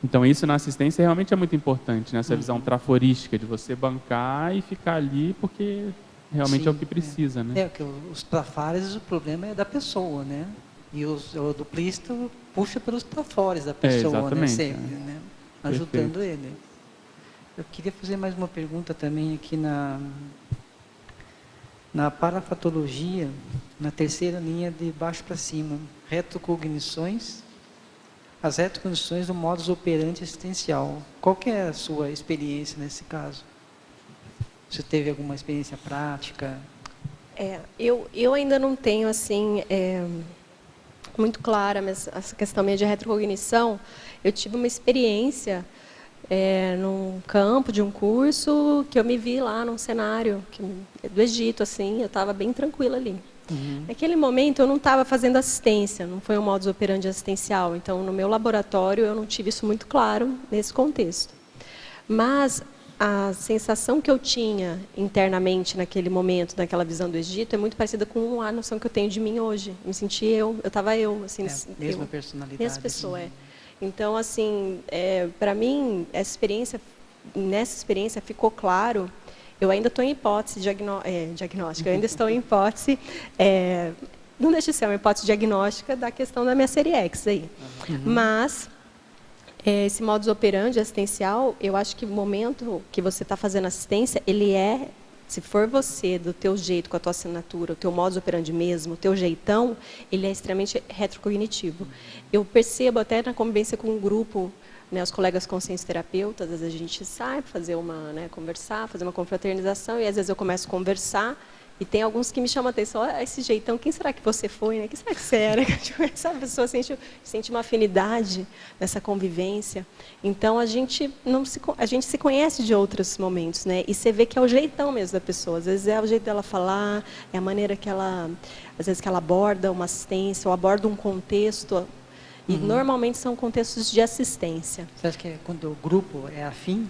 Então, isso na assistência realmente é muito importante, né? Essa visão traforística, de você bancar e ficar ali porque realmente é o que precisa, né? Porque os trafares, o problema é da pessoa, né? E o duplista puxa pelos trafores da pessoa, né? Sempre, né? Ajudando ele. Eu queria fazer mais uma pergunta também aqui na parafatologia, na terceira linha de baixo para cima. Retrocognições. As retrocognições do modus operandi assistencial. Qual que é a sua experiência nesse caso? Você teve alguma experiência prática? Eu ainda não tenho, assim, muito clara essa questão minha de retrocognição. Eu tive uma experiência num campo de um curso que eu me vi lá num cenário do Egito, assim, eu estava bem tranquila ali. Naquele momento eu não estava fazendo assistência, não foi um modus operandi assistencial, então no meu laboratório eu não tive isso muito claro nesse contexto. Mas a sensação que eu tinha internamente naquele momento, naquela visão do Egito, é muito parecida com a noção que eu tenho de mim hoje. Me senti eu estava assim... mesma personalidade. Mesma pessoa, Então, assim, para mim, nessa experiência ficou claro. Eu ainda estou em hipótese diagnóstica, eu ainda estou em hipótese, não deixa de ser uma hipótese diagnóstica da questão da minha série X aí. Mas, esse modus operandi assistencial, eu acho que o momento que você está fazendo assistência, ele se for você, do teu jeito, com a tua assinatura, o teu modus operandi mesmo, o teu jeitão, ele é extremamente retrocognitivo. Eu percebo até na convivência com um grupo, né, os colegas consciência-terapeutas, às vezes a gente sai para fazer conversar, fazer uma confraternização, e às vezes eu começo a conversar, e tem alguns que me chamam a atenção, esse jeitão, quem será que você foi, né? Quem será que você era? Essa pessoa sente uma afinidade nessa convivência. Então, a gente se conhece de outros momentos, né? E você vê que é o jeitão mesmo da pessoa. Às vezes é o jeito dela falar, é a maneira que às vezes que ela aborda uma assistência, ou aborda um contexto. E normalmente são contextos de assistência. Você acha que é quando o grupo é afim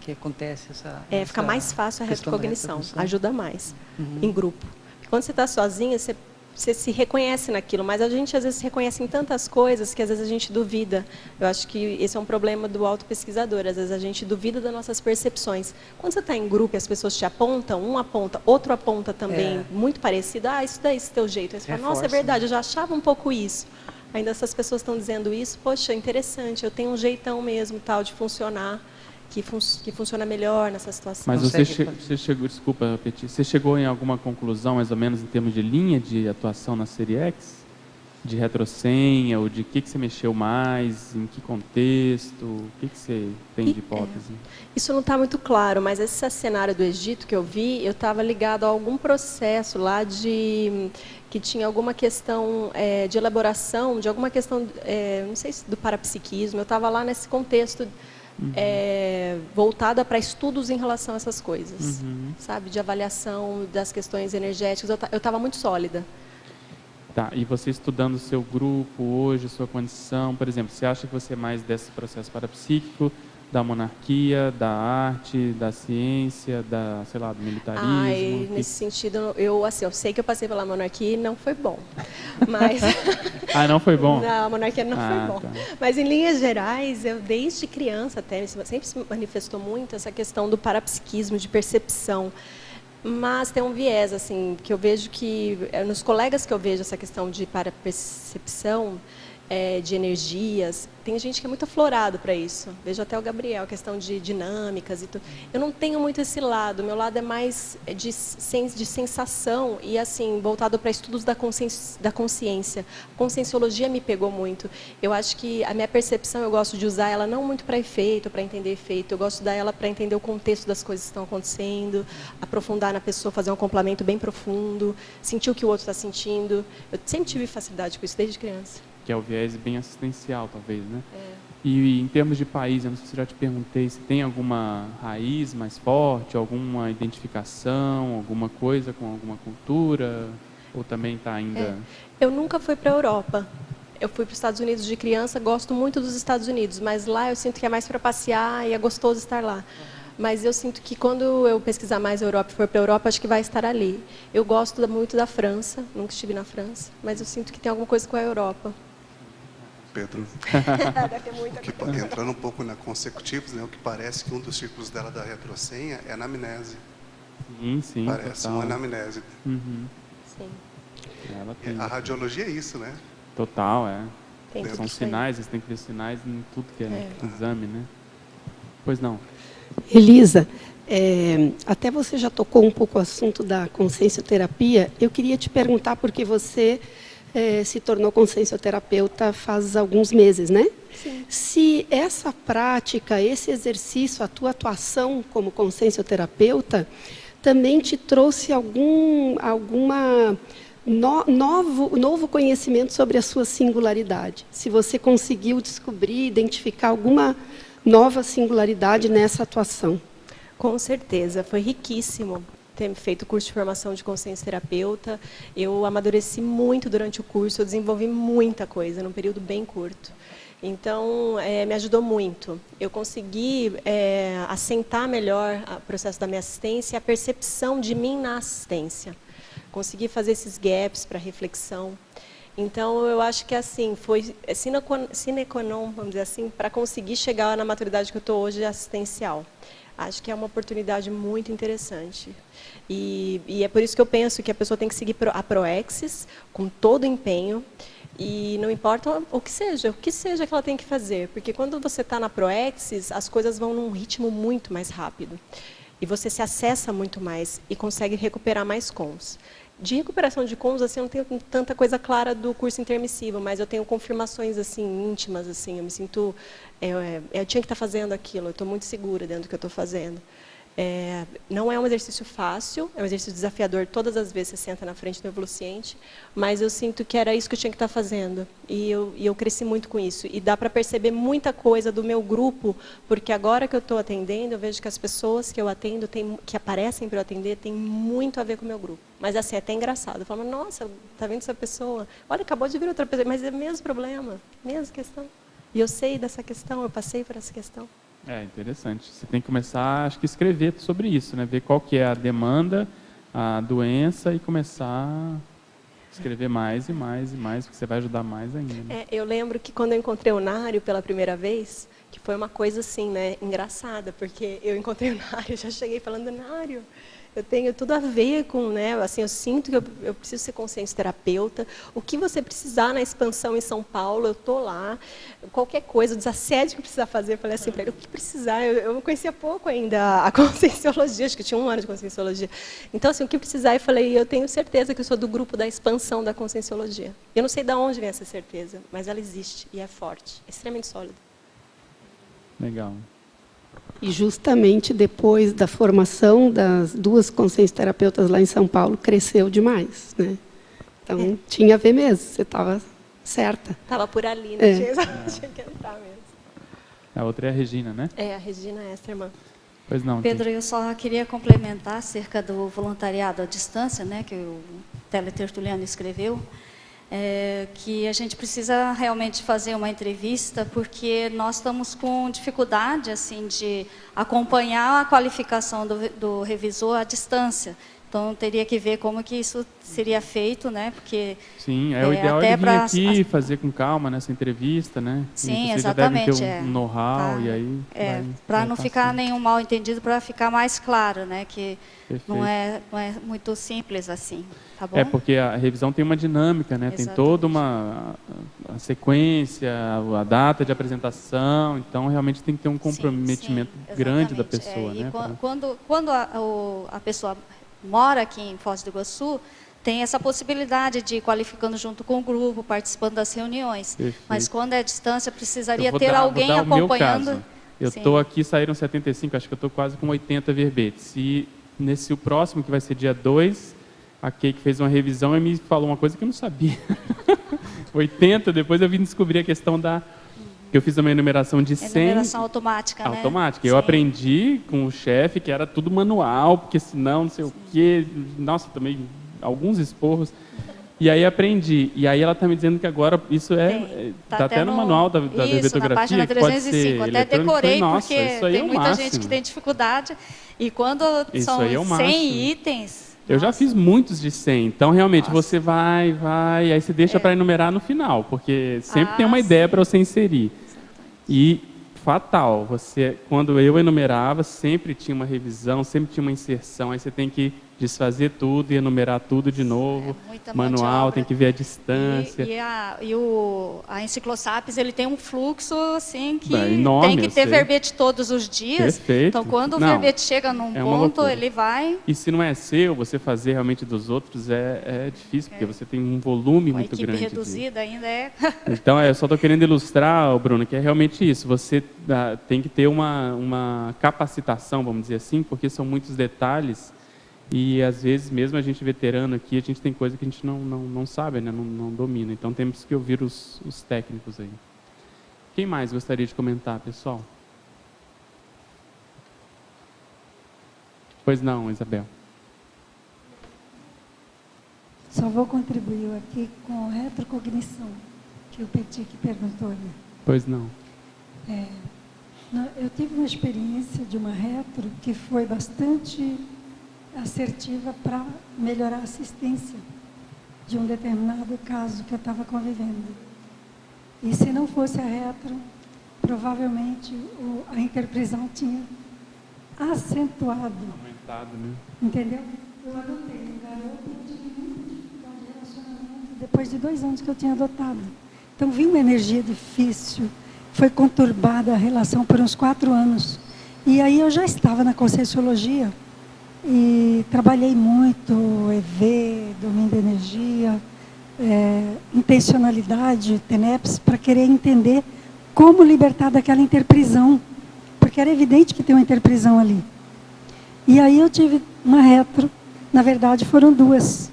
que acontece essa... Fica mais fácil a retrocognição, ajuda mais em grupo. Quando você está sozinha, você se reconhece naquilo, mas a gente às vezes se reconhece em tantas coisas que às vezes a gente duvida. Eu acho que esse é um problema do autopesquisador, às vezes a gente duvida das nossas percepções. Quando você está em grupo e as pessoas te apontam, um aponta, outro aponta também, muito parecido, isso daí, esse teu jeito. Aí você fala, nossa, é verdade, eu já achava um pouco isso. Ainda essas pessoas estão dizendo isso, poxa, interessante, eu tenho um jeitão mesmo tal de funcionar, que funciona melhor nessa situação. Mas você chegou, desculpa, Petit, você chegou em alguma conclusão, mais ou menos, em termos de linha de atuação na série X? De retrosenha, ou de que você mexeu mais, em que contexto, o que você tem de hipótese? Isso não está muito claro, mas esse cenário do Egito que eu vi, eu estava ligado a algum processo lá que tinha alguma questão de elaboração, de alguma questão, não sei se do parapsiquismo, eu estava lá nesse contexto voltada para estudos em relação a essas coisas, sabe, de avaliação das questões energéticas, eu estava muito sólida. Tá, e você estudando o seu grupo hoje, sua condição, por exemplo, você acha que você é mais desse processo parapsíquico da monarquia, da arte, da ciência, da, sei lá, do militarismo? Nesse sentido, eu sei que eu passei pela monarquia e não foi bom. Mas não foi bom? Não, a monarquia não foi bom. Tá. Mas, em linhas gerais, eu desde criança até, sempre se manifestou muito essa questão do parapsiquismo, de percepção. Mas tem um viés, assim, que eu vejo que, nos colegas que eu vejo essa questão de parapercepção, de energias, tem gente que é muito aflorado para isso. Vejo até o Gabriel, questão de dinâmicas e tudo. Eu não tenho muito esse lado, meu lado é mais de sensação e, assim, voltado para estudos da consciência. A conscienciologia me pegou muito. Eu acho que a minha percepção, eu gosto de usar ela não muito para efeito, para entender efeito, eu gosto de dar ela para entender o contexto das coisas que estão acontecendo, aprofundar na pessoa, fazer um complemento bem profundo, sentir o que o outro está sentindo. Eu sempre tive facilidade com isso, desde criança. Que é o viés bem assistencial, talvez, né? E em termos de país, eu não sei se eu já te perguntei, se tem alguma raiz mais forte, alguma identificação, alguma coisa com alguma cultura, ou também está ainda... Eu nunca fui para a Europa. Eu fui para os Estados Unidos de criança, gosto muito dos Estados Unidos, mas lá eu sinto que é mais para passear e é gostoso estar lá. Mas eu sinto que quando eu pesquisar mais a Europa e for para a Europa, acho que vai estar ali. Eu gosto muito da França, nunca estive na França, mas eu sinto que tem alguma coisa com a Europa. Pedro, entrando um pouco na consecutivos, né, o que parece que um dos círculos dela da retrosenha é anamnese. Sim, parece total. uma anamnese. Uhum. Sim. Ela tem. A radiologia é isso, né? Total, São isso sinais, você tem que ver sinais em tudo que é exame, né? Pois não. Elisa, até você já tocou um pouco o assunto da consciencioterapia. Eu queria te perguntar, porque você se tornou consciencioterapeuta faz alguns meses, né? Sim. Se essa prática, esse exercício, a tua atuação como consciencioterapeuta também te trouxe novo conhecimento sobre a sua singularidade. Se você conseguiu descobrir, identificar alguma nova singularidade nessa atuação. Com certeza, foi riquíssimo ter feito o curso de formação de consciencioterapeuta. Eu amadureci muito durante o curso, eu desenvolvi muita coisa num período bem curto. Então, me ajudou muito. Eu consegui assentar melhor o processo da minha assistência e a percepção de mim na assistência. Consegui fazer esses gaps para reflexão. Então, eu acho que assim foi sine qua non, vamos dizer assim, para conseguir chegar na maturidade que eu estou hoje assistencial. Acho que é uma oportunidade muito interessante. E é por isso que eu penso que a pessoa tem que seguir a Proexis com todo o empenho. E não importa o que seja que ela tem que fazer. Porque quando você está na Proexis, as coisas vão num ritmo muito mais rápido. E você se acessa muito mais e consegue recuperar mais cons. De recuperação de cons, assim, eu não tenho tanta coisa clara do curso intermissivo, mas eu tenho confirmações assim, íntimas, assim, eu me sinto... eu tinha que estar fazendo aquilo, eu estou muito segura dentro do que eu estou fazendo. Não é um exercício fácil, é um exercício desafiador, todas as vezes você senta na frente do evoluciente, mas eu sinto que era isso que eu tinha que estar fazendo, e eu cresci muito com isso. E dá para perceber muita coisa do meu grupo, porque agora que eu estou atendendo, eu vejo que as pessoas que eu atendo, que aparecem para eu atender, tem muito a ver com o meu grupo. Mas assim, é até engraçado. Eu falo, nossa, tá vendo essa pessoa? Olha, acabou de vir outra pessoa, mas é o mesmo problema, mesma questão. E eu sei dessa questão, eu passei por essa questão. Interessante. Você tem que começar, acho que, escrever sobre isso, né? Ver qual que é a demanda, a doença e começar a escrever mais e mais e mais, porque você vai ajudar mais ainda. Né? Eu lembro que quando eu encontrei o Nário pela primeira vez, que foi uma coisa assim, né, engraçada, porque eu encontrei o Nário, já cheguei falando, Nário, eu tenho tudo a ver com, né, assim, eu sinto que eu preciso ser consciencioterapeuta. O que você precisar na expansão em São Paulo, eu estou lá. Qualquer coisa, o desassédio que precisar fazer, eu falei assim para ele, o que precisar? Eu conhecia pouco ainda a conscienciologia, acho que tinha 1 ano de conscienciologia. Então, assim, o que precisar, eu falei, eu tenho certeza que eu sou do grupo da expansão da conscienciologia. Eu não sei de onde vem essa certeza, mas ela existe e é forte, é extremamente sólida. Legal. E justamente depois da formação das 2 consciencioterapeutas lá em São Paulo, cresceu demais, né? Então, tinha a ver mesmo, você estava certa. Estava por ali, né? Tinha que entrar mesmo. A outra é a Regina, né? A Regina Esterman. Pois não. Pedro, eu só queria complementar acerca do voluntariado à distância, né, que o teletertuliano escreveu. que a gente precisa realmente fazer uma entrevista, porque nós estamos com dificuldade assim de acompanhar a qualificação do revisor à distância. Então, teria que ver como que isso seria feito, né? Porque sim, o ideal é vir aqui fazer com calma nessa entrevista, né? Sim, vocês exatamente. Já devem ter um know-how e aí... para não ficar nenhum mal entendido, para ficar mais claro, né? Que não é muito simples assim, tá bom? Porque a revisão tem uma dinâmica, né? Exatamente. Tem toda a sequência, a data de apresentação, então realmente tem que ter um comprometimento grande da pessoa, e né? Quando a pessoa mora aqui em Foz do Iguaçu, tem essa possibilidade de ir qualificando junto com o grupo, participando das reuniões. Perfeito. Mas quando é à distância, precisaria ter alguém acompanhando. Meu caso. Eu estou aqui, saíram 75, acho que eu estou quase com 80 verbetes. E o próximo, que vai ser dia 2, a Kay fez uma revisão e me falou uma coisa que eu não sabia. 80, depois eu vim descobrir a questão eu fiz uma enumeração de 100. Enumeração automática, né? Automática. Eu aprendi com o chefe que era tudo manual, porque senão não sei o quê. Nossa, também alguns esporros. E aí aprendi. E aí ela está me dizendo que agora isso está até no manual da verbetrografia. Na página 305. Até decorei, porque tem muita máximo. Gente que tem dificuldade. E quando são 100 itens... Eu já fiz muitos de 100, então realmente você vai, aí você deixa para enumerar no final, porque sempre tem uma ideia para você inserir. E fatal, quando eu enumerava, sempre tinha uma revisão, sempre tinha uma inserção, aí você tem que desfazer tudo e enumerar tudo de novo, manual, tem que ver a distância. A Enciclosapis, ele tem um fluxo assim que enorme, tem que ter verbete todos os dias. Perfeito. Então, quando o verbete chega num ponto, ele vai... E se não é seu, você fazer realmente dos outros é difícil, porque você tem um volume muito grande. A equipe reduzida ainda é... Então, eu só estou querendo ilustrar, Bruno, que é realmente isso. Você tem que ter uma capacitação, vamos dizer assim, porque são muitos detalhes. E, às vezes, mesmo a gente veterano aqui, a gente tem coisa que a gente não sabe, né? não domina. Então, temos que ouvir os técnicos aí. Quem mais gostaria de comentar, pessoal? Pois não, Isabel. Só vou contribuir aqui com retrocognição, que o Petit que perguntou ali. Pois não. Eu tive uma experiência de uma retro que foi bastante assertiva para melhorar a assistência de um determinado caso que eu estava convivendo. E se não fosse a retro, provavelmente a interprisão tinha acentuado. Aumentado, né? Entendeu? Eu adotei um garoto e tive muita dificuldade de relacionamento depois de 2 anos que eu tinha adotado. Então, vi uma energia difícil, foi conturbada a relação por uns 4 anos. E aí eu já estava na Conscienciologia, e trabalhei muito, EV, domínio da energia, intencionalidade, TENEPS, para querer entender como libertar daquela interprisão, porque era evidente que tem uma interprisão ali. E aí eu tive uma retro, na verdade foram 2,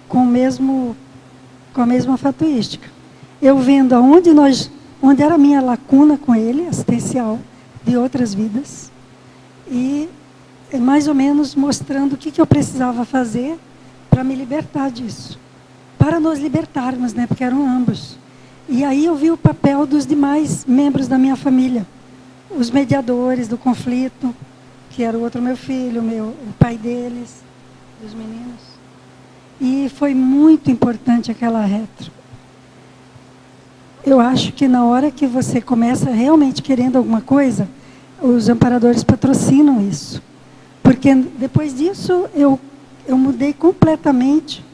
com a mesma fatuística. Eu vendo onde era a minha lacuna com ele, assistencial, de outras vidas, e mais ou menos mostrando o que eu precisava fazer para me libertar disso. Para nos libertarmos, né? Porque eram ambos. E aí eu vi o papel dos demais membros da minha família. Os mediadores do conflito, que era o outro meu filho, o pai deles, dos meninos. E foi muito importante aquela retro. Eu acho que na hora que você começa realmente querendo alguma coisa, os amparadores patrocinam isso. Porque depois disso eu mudei completamente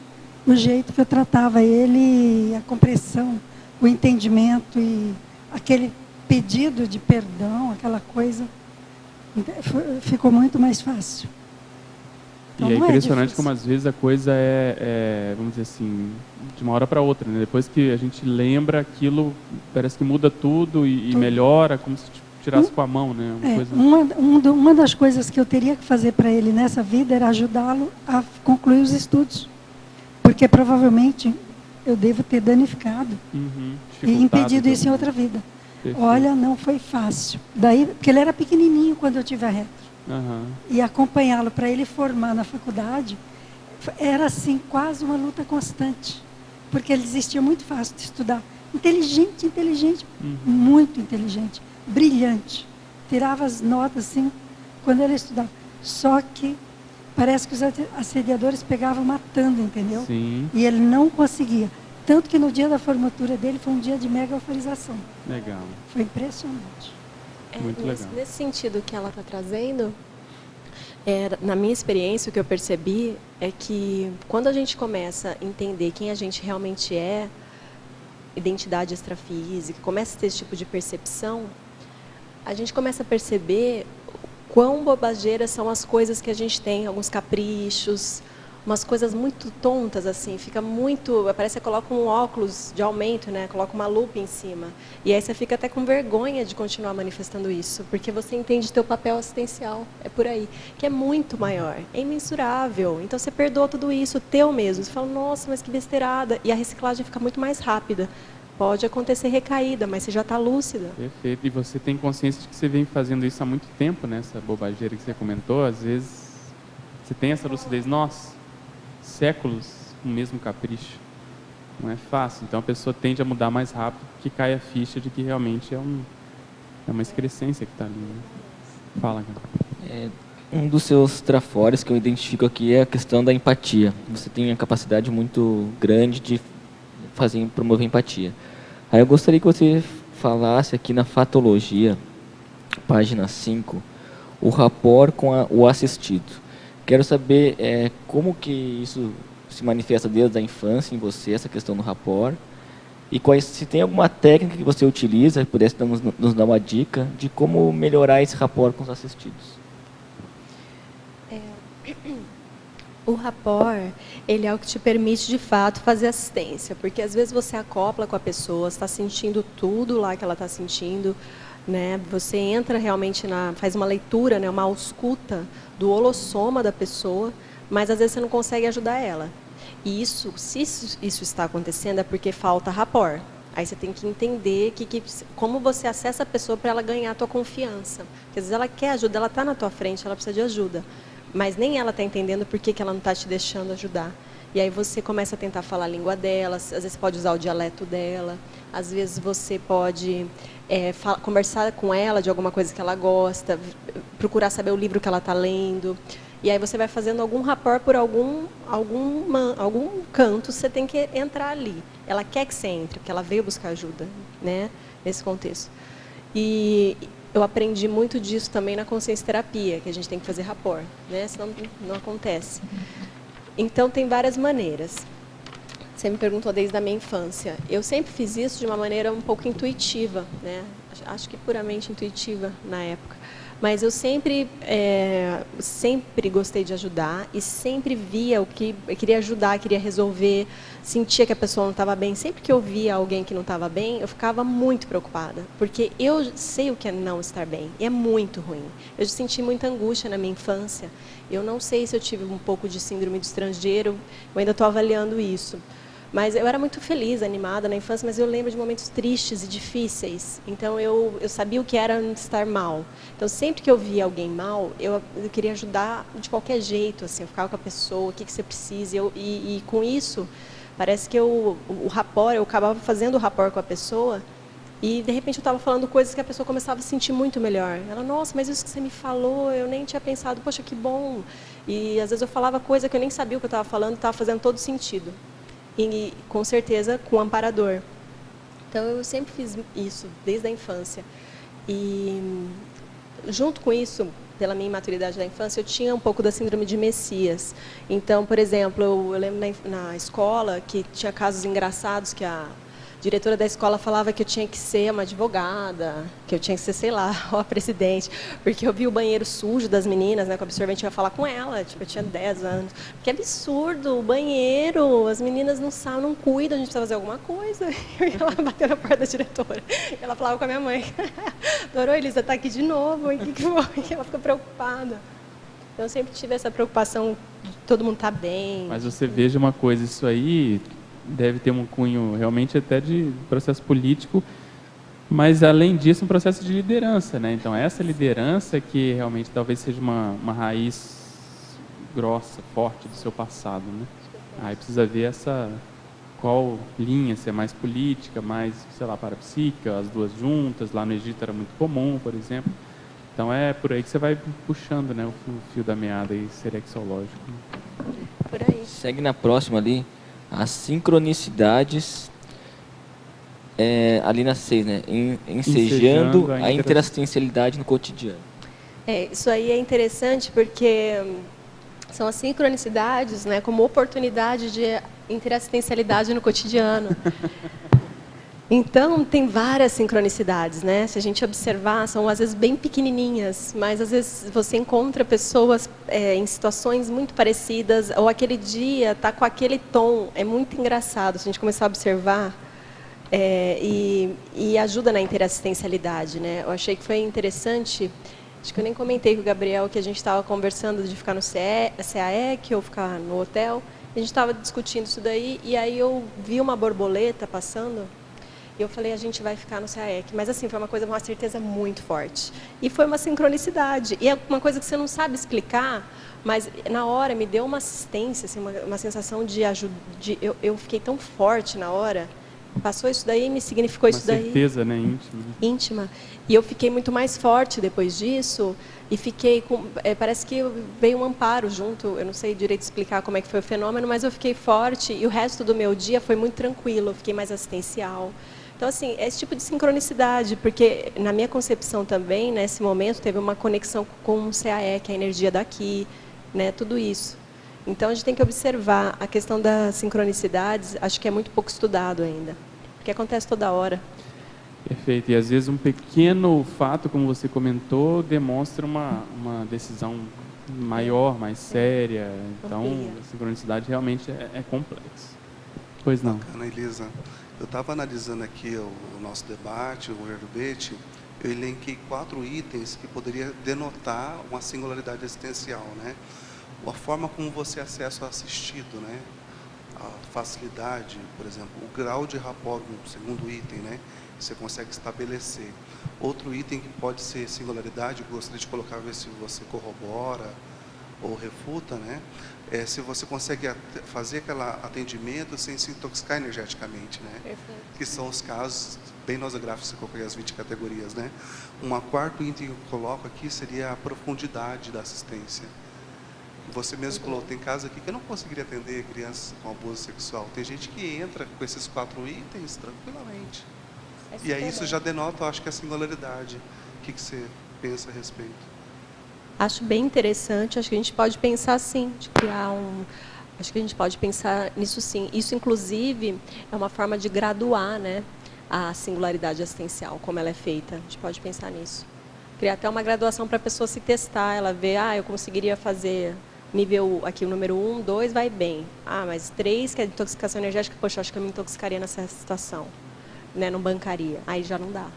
o jeito que eu tratava ele, a compreensão, o entendimento e aquele pedido de perdão, aquela coisa, ficou muito mais fácil. Então, e é impressionante como às vezes a coisa vamos dizer assim, de uma hora para outra, né? Depois que a gente lembra aquilo, parece que muda tudo e melhora, como se tirasse com a mão, né? Uma das coisas que eu teria que fazer para ele nessa vida era ajudá-lo a concluir os estudos. Porque provavelmente eu devo ter danificado e impedido isso em outra vida. Perfeito. Olha, não foi fácil. Daí, porque ele era pequenininho quando eu tive a retro. E acompanhá-lo para ele formar na faculdade era assim quase uma luta constante. porque ele desistia muito fácil de estudar. Inteligente, muito inteligente, brilhante. Tirava as notas assim, quando ele estudava. Só que parece que os assediadores pegavam matando, entendeu? Sim. E ele não conseguia. Tanto que no dia da formatura dele foi um dia de mega euforização. Legal. Foi impressionante. Muito legal. Nesse sentido que ela está trazendo, na minha experiência, o que eu percebi é que quando a gente começa a entender quem a gente realmente é, identidade extrafísica, começa a ter esse tipo de percepção, a gente começa a perceber quão bobageiras são as coisas que a gente tem, alguns caprichos, umas coisas muito tontas, assim, fica muito... Parece que você coloca um óculos de aumento, né? Coloca uma lupa em cima. E aí você fica até com vergonha de continuar manifestando isso, porque você entende teu papel assistencial, é por aí, que é muito maior, é imensurável. Então você perdoa tudo isso, teu mesmo. Você fala, nossa, mas que besteirada. E a reciclagem fica muito mais rápida. Pode acontecer recaída, mas você já está lúcida. Perfeito. E você tem consciência de que você vem fazendo isso há muito tempo, né? Essa bobageira que você comentou. Às vezes você tem essa lucidez. Nossa, séculos o mesmo capricho. Não é fácil. Então a pessoa tende a mudar mais rápido, que cai a ficha de que realmente é uma excrescência que está ali. Né? Fala, cara. Um dos seus trafores que eu identifico aqui é a questão da empatia. Você tem uma capacidade muito grande de promover empatia. Aí eu gostaria que você falasse aqui na fatologia, página 5, o rapport com o assistido. Quero saber como que isso se manifesta desde a infância em você, essa questão do rapport, e se tem alguma técnica que você utiliza, pudesse nos dar uma dica de como melhorar esse rapport com os assistidos. O rapport, ele é o que te permite, de fato, fazer assistência, porque às vezes você acopla com a pessoa, está sentindo tudo lá que ela está sentindo, né? Você entra realmente faz uma leitura, né? Uma ausculta do holossoma da pessoa, mas às vezes você não consegue ajudar ela. E se isso está acontecendo é porque falta rapport. Aí você tem que entender como você acessa a pessoa para ela ganhar a tua confiança. Porque às vezes ela quer ajuda, ela está na tua frente, ela precisa de ajuda. Mas nem ela está entendendo por que ela não está te deixando ajudar. E aí você começa a tentar falar a língua dela, às vezes pode usar o dialeto dela, às vezes você pode conversar com ela de alguma coisa que ela gosta, procurar saber o livro que ela está lendo. E aí você vai fazendo algum rapport por algum canto, você tem que entrar ali. Ela quer que você entre, porque ela veio buscar ajuda, né, nesse contexto. E eu aprendi muito disso também na consciência terapia, que a gente tem que fazer rapport, né? Senão não acontece. Então, tem várias maneiras. Você me perguntou desde a minha infância. Eu sempre fiz isso de uma maneira um pouco intuitiva, né? Acho que puramente intuitiva na época. Mas eu sempre gostei de ajudar e sempre via o que eu queria ajudar, queria resolver, sentia que a pessoa não estava bem. Sempre que eu via alguém que não estava bem, eu ficava muito preocupada, porque eu sei o que é não estar bem, e é muito ruim. Eu senti muita angústia na minha infância. Eu não sei se eu tive um pouco de síndrome do estrangeiro, eu ainda estou avaliando isso. Mas eu era muito feliz, animada na infância, mas eu lembro de momentos tristes e difíceis. Então, eu sabia o que era estar mal. Então, sempre que eu via alguém mal, eu queria ajudar de qualquer jeito. Assim, eu ficava com a pessoa, o que você precisa. E com isso, parece que o rapport, eu acabava fazendo o rapport com a pessoa e, de repente, eu estava falando coisas que a pessoa começava a sentir muito melhor. Ela, nossa, mas isso que você me falou, eu nem tinha pensado, poxa, que bom. E, às vezes, eu falava coisa que eu nem sabia o que eu estava falando, estava fazendo todo sentido. E, com certeza, com o amparador. Então, eu sempre fiz isso, desde a infância. E, junto com isso, pela minha imaturidade da infância, eu tinha um pouco da síndrome de Messias. Então, por exemplo, eu lembro na escola que tinha casos engraçados que a diretora da escola falava que eu tinha que ser uma advogada, que eu tinha que ser, sei lá, a presidente, porque eu vi o banheiro sujo das meninas, né, com o absorvente, eu ia falar com ela, tipo, eu tinha 10 anos. Que absurdo, o banheiro, as meninas não sabem, não cuidam, a gente precisa fazer alguma coisa. Eu ia lá bater na porta da diretora, e ela falava com a minha mãe, Doro, Elisa, tá aqui de novo, o que foi? E ela ficou preocupada. Então, eu sempre tive essa preocupação de todo mundo estar bem. Mas você veja uma coisa, isso aí deve ter um cunho realmente até de processo político, mas além disso um processo de liderança, né? Então essa liderança que realmente talvez seja uma raiz grossa, forte do seu passado, né? Aí precisa ver qual linha, se é mais política, mais, sei lá, parapsíquica, as duas juntas. Lá no Egito era muito comum, por exemplo. Então é por aí que você vai puxando, né, o fio da meada aí, serexológico. Por aí. Segue na próxima ali, as sincronicidades, ali na 6, né? Ensejando a interassistencialidade no cotidiano. Isso aí é interessante porque são as sincronicidades, né, como oportunidade de interassistencialidade no cotidiano. Então, tem várias sincronicidades, né? Se a gente observar, são às vezes bem pequenininhas, mas às vezes você encontra pessoas em situações muito parecidas, ou aquele dia está com aquele tom. É muito engraçado se a gente começar a observar, e ajuda na interassistencialidade, né? Eu achei que foi interessante, acho que eu nem comentei com o Gabriel que a gente estava conversando de ficar no CAEC ou ficar no hotel, a gente estava discutindo isso daí, e aí eu vi uma borboleta passando, e eu falei, a gente vai ficar no CAEC. Mas, assim, foi uma certeza muito forte. E foi uma sincronicidade. E é uma coisa que você não sabe explicar, mas, na hora, me deu uma assistência, assim, uma sensação de ajuda. Eu fiquei tão forte na hora. Passou isso daí, me significou isso daí. Uma certeza, né? Íntima. Íntima. E eu fiquei muito mais forte depois disso. E fiquei com... parece que veio um amparo junto. Eu não sei direito explicar como é que foi o fenômeno, mas eu fiquei forte. E o resto do meu dia foi muito tranquilo. Eu fiquei mais assistencial. Então, assim, é esse tipo de sincronicidade, porque na minha concepção também, nesse momento, teve uma conexão com o CAEC, a energia daqui, né, tudo isso. Então, a gente tem que observar a questão das sincronicidades, acho que é muito pouco estudado ainda, porque acontece toda hora. Perfeito. E, às vezes, um pequeno fato, como você comentou, demonstra uma decisão maior, mais séria. Então, a sincronicidade realmente é complexa. Pois não. Bacana, Elisa. Eu estava analisando aqui o nosso debate, o verbete, eu elenquei 4 itens que poderia denotar uma singularidade existencial, né? A forma como você acessa o assistido, né? A facilidade, por exemplo, o grau de rapport, no segundo item, né? Você consegue estabelecer. Outro item que pode ser singularidade, eu gostaria de colocar, ver se você corrobora ou refuta, né? Se você consegue fazer aquele atendimento sem se intoxicar energeticamente, né? Perfeito. Que são os casos bem nosográficos, você coloca as 20 categorias, né? Quarto item que eu coloco aqui seria a profundidade da assistência. Você mesmo falou, tem casos aqui que eu não conseguiria atender crianças com abuso sexual. Tem gente que entra com esses 4 itens tranquilamente. E aí isso já denota, eu acho, que a singularidade. O que você pensa a respeito? Acho bem interessante, acho que a gente pode pensar sim, de criar acho que a gente pode pensar nisso sim. Isso, inclusive, é uma forma de graduar, né, a singularidade assistencial, como ela é feita. A gente pode pensar nisso. Criar até uma graduação para a pessoa se testar, ela ver, eu conseguiria fazer nível aqui, o número 1, 2 vai bem. Mas 3, que é intoxicação energética, poxa, acho que eu me intoxicaria nessa situação, né, não bancaria. Aí já não dá.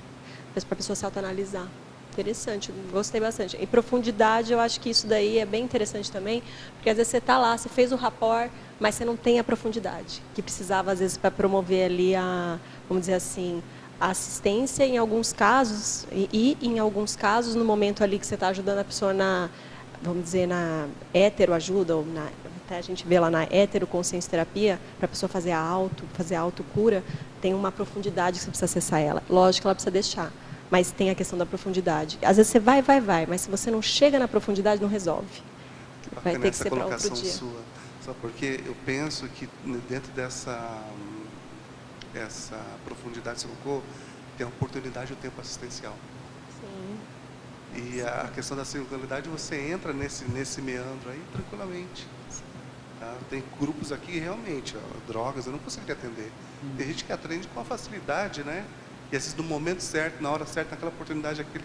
Para a pessoa se autoanalisar. Interessante, gostei bastante. E profundidade, eu acho que isso daí é bem interessante também, porque às vezes você está lá, você fez o rapport, mas você não tem a profundidade, que precisava às vezes para promover ali vamos dizer assim, a assistência em alguns casos, e em alguns casos, no momento ali que você está ajudando a pessoa vamos dizer, na heteroajuda, ou até a gente vê lá na heteroconsciência terapia, para a pessoa fazer a autocura, tem uma profundidade que você precisa acessar ela. Lógico que ela precisa deixar. Mas tem a questão da profundidade. Às vezes você vai, mas se você não chega na profundidade, não resolve. Vai ter que ser para outro dia. Sua, só porque eu penso que dentro dessa profundidade que você colocou, tem a oportunidade e o tempo assistencial. Sim. E a questão da singularidade, você entra nesse meandro aí tranquilamente. Tá? Tem grupos aqui, realmente, drogas, eu não conseguiria atender. Tem gente que atende com uma facilidade, né? E às vezes no momento certo, na hora certa, naquela oportunidade, aquele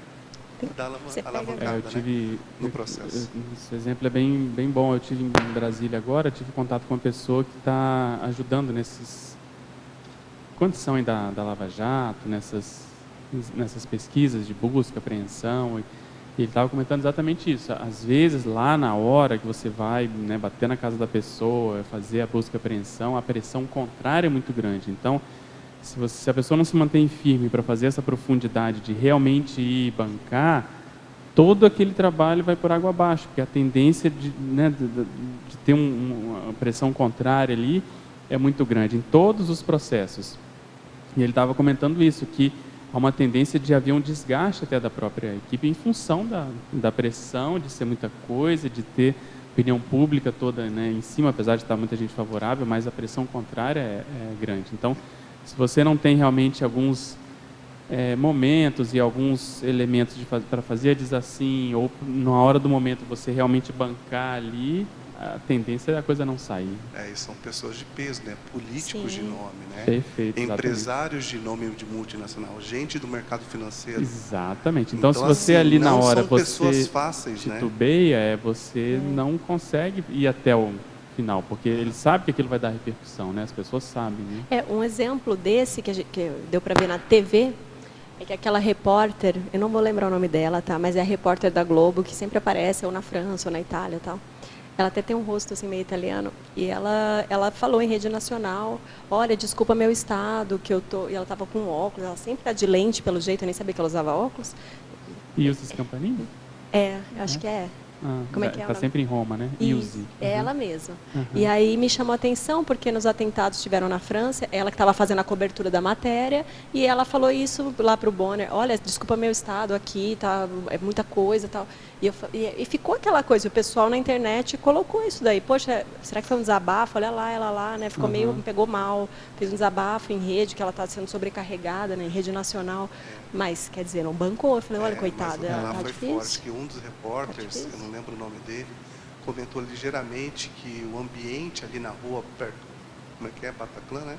dá alavancada, eu tive, né? No processo. Esse exemplo é bem bom. Eu tive em Brasília agora, tive contato com uma pessoa que está ajudando nesses condições da Lava Jato, nessas pesquisas de busca, apreensão. E ele estava comentando exatamente isso. Às vezes, lá na hora que você vai, né, bater na casa da pessoa, fazer a busca e apreensão, a pressão contrária é muito grande. Então, se a pessoa não se mantém firme para fazer essa profundidade de realmente ir bancar, todo aquele trabalho vai por água abaixo, porque a tendência de ter uma pressão contrária ali é muito grande em todos os processos. E ele estava comentando isso, que há uma tendência de haver um desgaste até da própria equipe em função da pressão, de ser muita coisa, de ter opinião pública toda, né, em cima, apesar de estar muita gente favorável, mas a pressão contrária é grande. Então, se você não tem realmente alguns momentos e alguns elementos para fazer assim, ou na hora do momento você realmente bancar ali, a tendência é a coisa não sair. E são pessoas de peso, né? Políticos de nome, né? Perfeito, empresários de nome de multinacional, gente do mercado financeiro. Exatamente. Então se você assim, ali na hora você fáceis, titubeia, você não consegue ir até o final, porque ele sabe que aquilo vai dar repercussão, né? As pessoas sabem, né? Um exemplo desse que deu para ver na TV é que aquela repórter, eu não vou lembrar o nome dela, tá? Mas é a repórter da Globo que sempre aparece ou na França ou na Itália, tal. Ela até tem um rosto assim meio italiano e ela falou em rede nacional, olha, desculpa meu estado, que eu tô, e ela estava com óculos, ela sempre está de lente pelo jeito, eu nem sabia que ela usava óculos. E usa esse campaninho? Acho que é. Como é que é? Está sempre em Roma, né? Isso, é ela mesma. E aí me chamou a atenção porque nos atentados que tiveram na França, ela que estava fazendo a cobertura da matéria, e ela falou isso lá para o Bonner, olha, desculpa meu estado aqui, tá, é muita coisa e tal. E ficou aquela coisa, o pessoal na internet colocou isso daí, poxa, será que foi um desabafo? Olha lá, ela lá, né? Ficou meio, pegou mal, fez um desabafo em rede, que ela está sendo sobrecarregada, né, em rede nacional, mas, quer dizer, não bancou. Eu falei, olha, coitada, ela tá difícil. Forte que um dos repórteres, eu não lembro o nome dele, comentou ligeiramente que o ambiente ali na rua, perto, como é que é? Bataclan, né?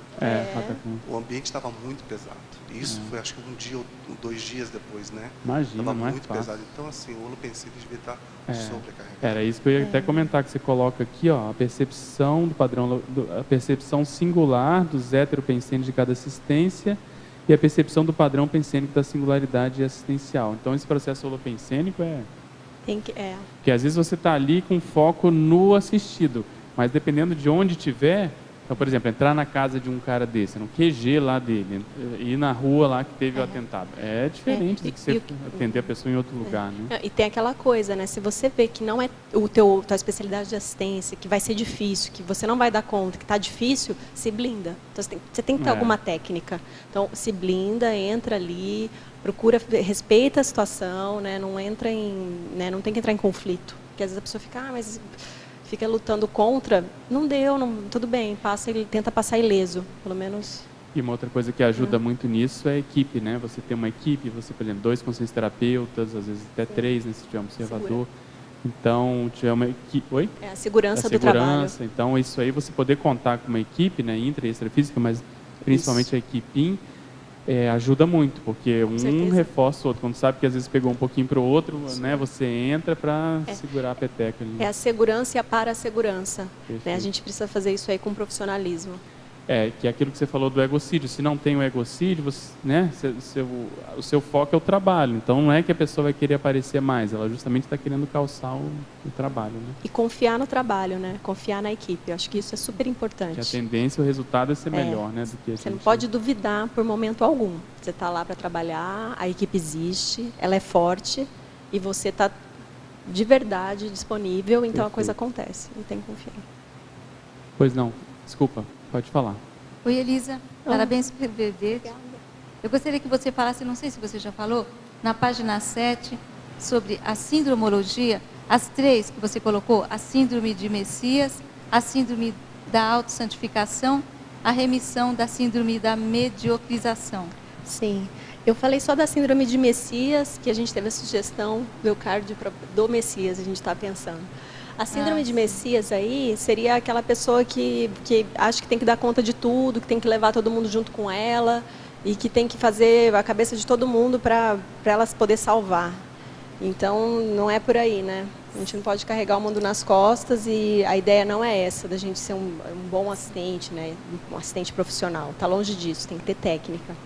Bataclan. O ambiente estava muito pesado. Isso foi, acho que um dia ou 2 dias depois, né? Imagina, estava não é muito fácil. pesado. Então, assim, o holopensílio devia estar sobrecarregado. Era isso que eu ia até comentar, que você coloca aqui, ó, a percepção do padrão, a percepção singular dos heteropensênicos de cada assistência e a percepção do padrão pensênico da singularidade assistencial. Então, esse processo holopensênico Porque às vezes você está ali com foco no assistido, mas dependendo de onde tiver, então, por exemplo, entrar na casa de um cara desse, no QG lá dele, ir na rua lá que teve o atentado. É diferente do que você atender a pessoa em outro lugar, né? E tem aquela coisa, né? Se você vê que não é tua especialidade de assistência, que vai ser difícil, que você não vai dar conta, que está difícil, se blinda. Então, você tem que ter alguma técnica. Então, se blinda, entra ali, procura, respeita a situação, né? Não entra não tem que entrar em conflito. Porque às vezes a pessoa fica, mas fica lutando contra, não deu, tudo bem, tenta passar ileso, pelo menos. E uma outra coisa que ajuda muito nisso é a equipe, né? Você tem uma equipe, você, por exemplo, 2 consciencioterapeutas, às vezes até 3, né, se tiver um observador. Então, tiver uma equipe... Oi? A segurança do trabalho. Então, isso aí, você poder contar com uma equipe, né, intra e extrafísica, mas principalmente a equipe ajuda muito, porque um reforça o outro. Quando sabe que às vezes pegou um pouquinho para o outro, né, você entra para segurar a peteca ali. É a segurança e a para-segurança. Né? A gente precisa fazer isso aí com profissionalismo. Que é aquilo que você falou do egocídio. Se não tem o egocídio, né, o seu foco é o trabalho. Então, não é que a pessoa vai querer aparecer mais, ela justamente está querendo calçar o trabalho. Né? E confiar no trabalho, né? Confiar na equipe. Eu acho que isso é super importante. Que a tendência, o resultado é ser melhor, né? Do que você não pode duvidar por momento algum. Você está lá para trabalhar, a equipe existe, ela é forte e você está de verdade disponível, então a coisa acontece. Não tem que confiar. Pois não. Desculpa. Pode falar. Oi, Elisa. Parabéns pelo verbete. Eu gostaria que você falasse, não sei se você já falou, na página 7, sobre a sindromologia, as 3 que você colocou, a síndrome de Messias, a síndrome da autossantificação, a remissão da síndrome da mediocrização. Sim. Eu falei só da síndrome de Messias, que a gente teve a sugestão do Messias, a gente está pensando. A síndrome de Messias aí seria aquela pessoa que acha que tem que dar conta de tudo, que tem que levar todo mundo junto com ela e que tem que fazer a cabeça de todo mundo para ela poder salvar. Então, não é por aí, né? A gente não pode carregar o mundo nas costas e a ideia não é essa, da gente ser um bom assistente, né? Um assistente profissional. Está longe disso, tem que ter técnica.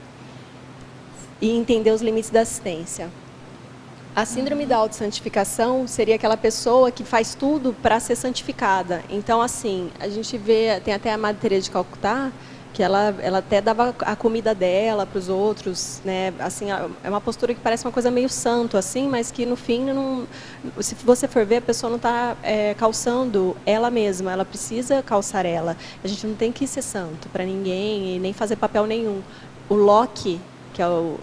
E entender os limites da assistência. A síndrome da autossantificação seria aquela pessoa que faz tudo para ser santificada. Então, assim, a gente vê, tem até a Madre Teresa de Calcutá, que ela até dava a comida dela para os outros, né? Assim, é uma postura que parece uma coisa meio santo, assim, mas que no fim, se você for ver, a pessoa não está calçando ela mesma, ela precisa calçar ela. A gente não tem que ser santo para ninguém e nem fazer papel nenhum. O lock, que é o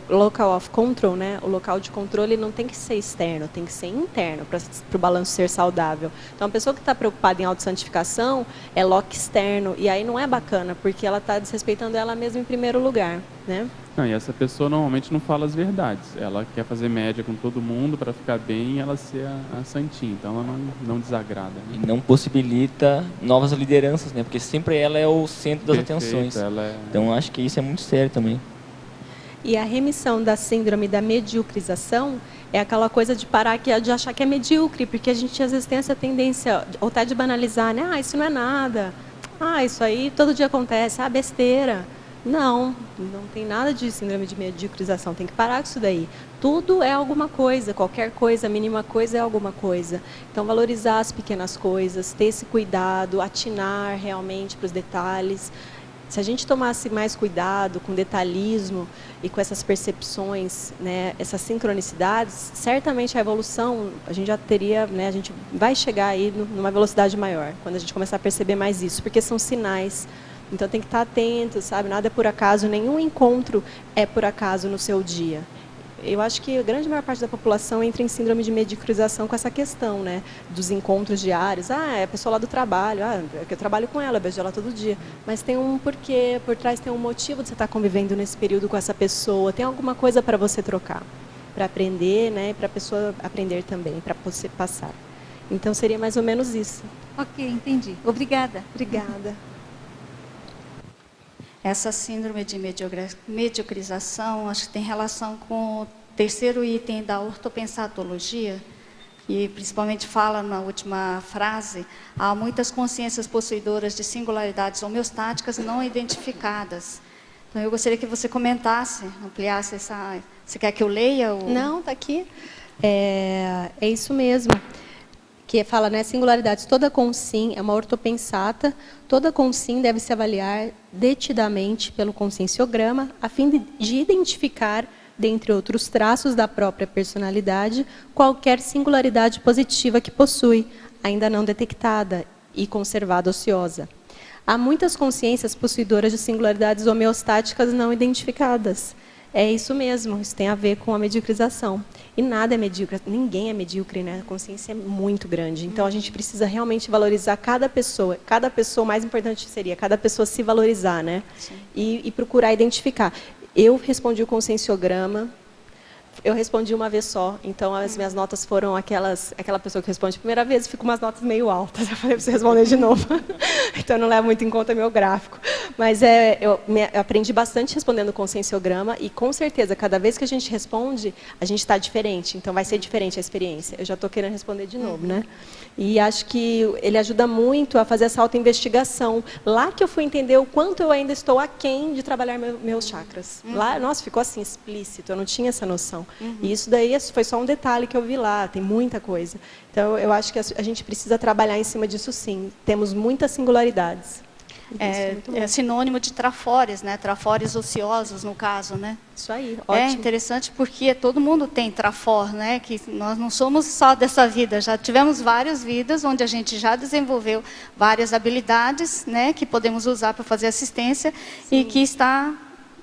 local of control, né? O local de controle não tem que ser externo, tem que ser interno para o balanço ser saudável. Então, a pessoa que está preocupada em autossantificação é lock externo, e aí não é bacana, porque ela está desrespeitando ela mesma em primeiro lugar, né? Não, e essa pessoa normalmente não fala as verdades. Ela quer fazer média com todo mundo para ficar bem e ela ser a santinha. Então, ela não desagrada. Né? E não possibilita novas lideranças, né? Porque sempre ela é o centro das Perfeito, atenções. ela Então, acho que isso é muito sério também. E a remissão da síndrome da mediocrização é aquela coisa de parar de achar que é medíocre, porque a gente às vezes tem essa tendência, ou até de banalizar, né? Isso não é nada. Isso aí todo dia acontece, besteira. Não tem nada de síndrome de mediocrização, tem que parar com isso daí. Tudo é alguma coisa, qualquer coisa, a mínima coisa é alguma coisa. Então, valorizar as pequenas coisas, ter esse cuidado, atinar realmente para os detalhes. Se a gente tomasse mais cuidado com detalhismo e com essas percepções, né, essas sincronicidades, certamente a evolução, a gente já teria, né, a gente vai chegar aí numa velocidade maior, quando a gente começar a perceber mais isso, porque são sinais. Então tem que estar atento, sabe? Nada é por acaso, nenhum encontro é por acaso no seu dia. Eu acho que a grande maior parte da população entra em síndrome de mediocrização com essa questão, né? Dos encontros diários. É a pessoa lá do trabalho. É que eu trabalho com ela, eu beijo ela todo dia. Mas tem um porquê, por trás tem um motivo de você estar convivendo nesse período com essa pessoa. Tem alguma coisa para você trocar, para aprender, né? Para a pessoa aprender também, para você passar. Então, seria mais ou menos isso. Ok, entendi. Obrigada. Obrigada. Essa síndrome de mediocrização, acho que tem relação com o terceiro item da ortopensatologia, que principalmente fala na última frase, há muitas consciências possuidoras de singularidades homeostáticas não identificadas. Então, eu gostaria que você comentasse, ampliasse essa... Você quer que eu leia? Não, está aqui. É isso mesmo. Que fala, né, singularidades, toda consim é uma ortopensata, toda consim deve se avaliar detidamente pelo conscienciograma, a fim de identificar, dentre outros traços da própria personalidade, qualquer singularidade positiva que possui, ainda não detectada e conservada ociosa. Há muitas consciências possuidoras de singularidades homeostáticas não identificadas. É isso mesmo, isso tem a ver com a mediocrização. E nada é medíocre, ninguém é medíocre, né? A consciência é muito grande. Então, a gente precisa realmente valorizar cada pessoa. Cada pessoa, o mais importante seria cada pessoa se valorizar, né? E procurar identificar. Eu respondi o conscienciograma, eu respondi uma vez só, então as minhas notas foram aquela pessoa que responde a primeira vez, fica umas notas meio altas. Eu falei, preciso responder de novo. Então, não levo muito em conta meu gráfico. Mas eu aprendi bastante respondendo o conscienciograma e, com certeza, cada vez que a gente responde, a gente está diferente. Então, vai ser diferente a experiência. Eu já estou querendo responder de novo, né? E acho que ele ajuda muito a fazer essa autoinvestigação. Lá que eu fui entender o quanto eu ainda estou aquém de trabalhar meus chakras. Lá, nossa, ficou assim, explícito. Eu não tinha essa noção. E isso daí foi só um detalhe que eu vi lá. Tem muita coisa. Então, eu acho que a gente precisa trabalhar em cima disso, sim. Temos muitas singularidades. É sinônimo de trafores, né? Trafores ociosos, no caso, né? Isso aí, ótimo. É interessante porque todo mundo tem trafor, né? Que nós não somos só dessa vida, já tivemos várias vidas onde a gente já desenvolveu várias habilidades, né? Que podemos usar para fazer assistência. Sim. E que está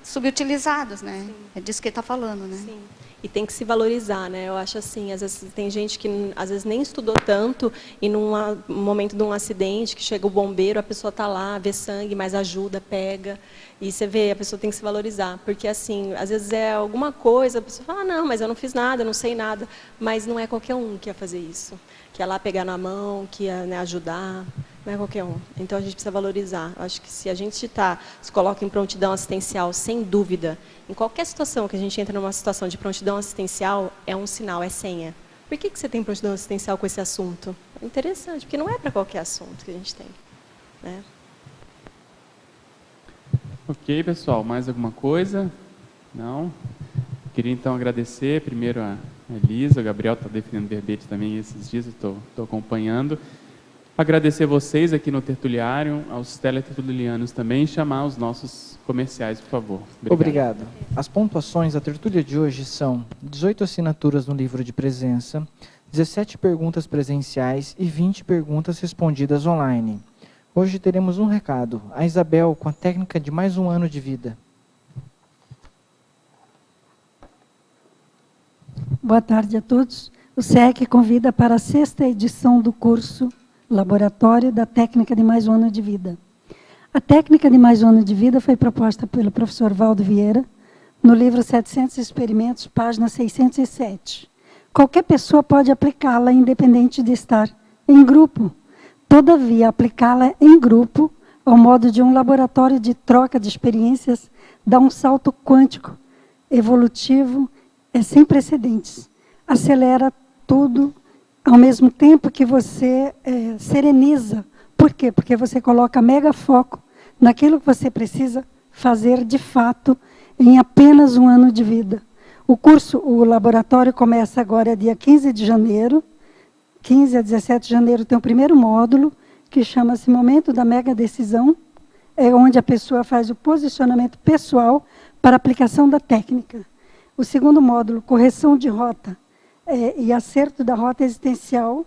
subutilizados, né? Sim. É disso que ele está falando, né? Sim. E tem que se valorizar, né? Eu acho assim, às vezes tem gente que às vezes nem estudou tanto e num momento de um acidente que chega o bombeiro, a pessoa está lá, vê sangue, mas ajuda, pega. E você vê, a pessoa tem que se valorizar, porque assim, às vezes é alguma coisa, a pessoa fala, não, mas eu não fiz nada, eu não sei nada, mas não é qualquer um que ia fazer isso. Que ia lá pegar na mão, que ia, né, ajudar, não é qualquer um. Então a gente precisa valorizar. Eu acho que se a gente se coloca em prontidão assistencial, sem dúvida, em qualquer situação que a gente entra numa situação de prontidão assistencial, é um sinal, é senha. Por que você tem prontidão assistencial com esse assunto? É interessante, porque não é para qualquer assunto que a gente tem, né? Ok, pessoal, mais alguma coisa? Não? Queria então agradecer primeiro a Elisa, o Gabriel está definindo verbete também esses dias, eu estou acompanhando. Agradecer vocês aqui no Tertuliário, aos teletertulianos também, e chamar os nossos comerciais, por favor. Obrigado. As pontuações da tertúlia de hoje são 18 assinaturas no livro de presença, 17 perguntas presenciais e 20 perguntas respondidas online. Hoje teremos um recado. A Isabel, com a técnica de mais um ano de vida. Boa tarde a todos. O SEC convida para a 6ª edição do curso Laboratório da Técnica de Mais um Ano de Vida. A técnica de mais um ano de vida foi proposta pelo professor Valdo Vieira no livro 700 Experimentos, página 607. Qualquer pessoa pode aplicá-la, independente de estar em grupo. Todavia, aplicá-la em grupo, ao modo de um laboratório de troca de experiências, dá um salto quântico, evolutivo, sem precedentes. Acelera tudo, ao mesmo tempo que você sereniza. Por quê? Porque você coloca mega foco naquilo que você precisa fazer de fato em apenas um ano de vida. O laboratório começa agora dia 15 de janeiro. 15 a 17 de janeiro tem o primeiro módulo, que chama-se Momento da Mega Decisão, é onde a pessoa faz o posicionamento pessoal para a aplicação da técnica. O segundo módulo, Correção de Rota e Acerto da Rota Existencial,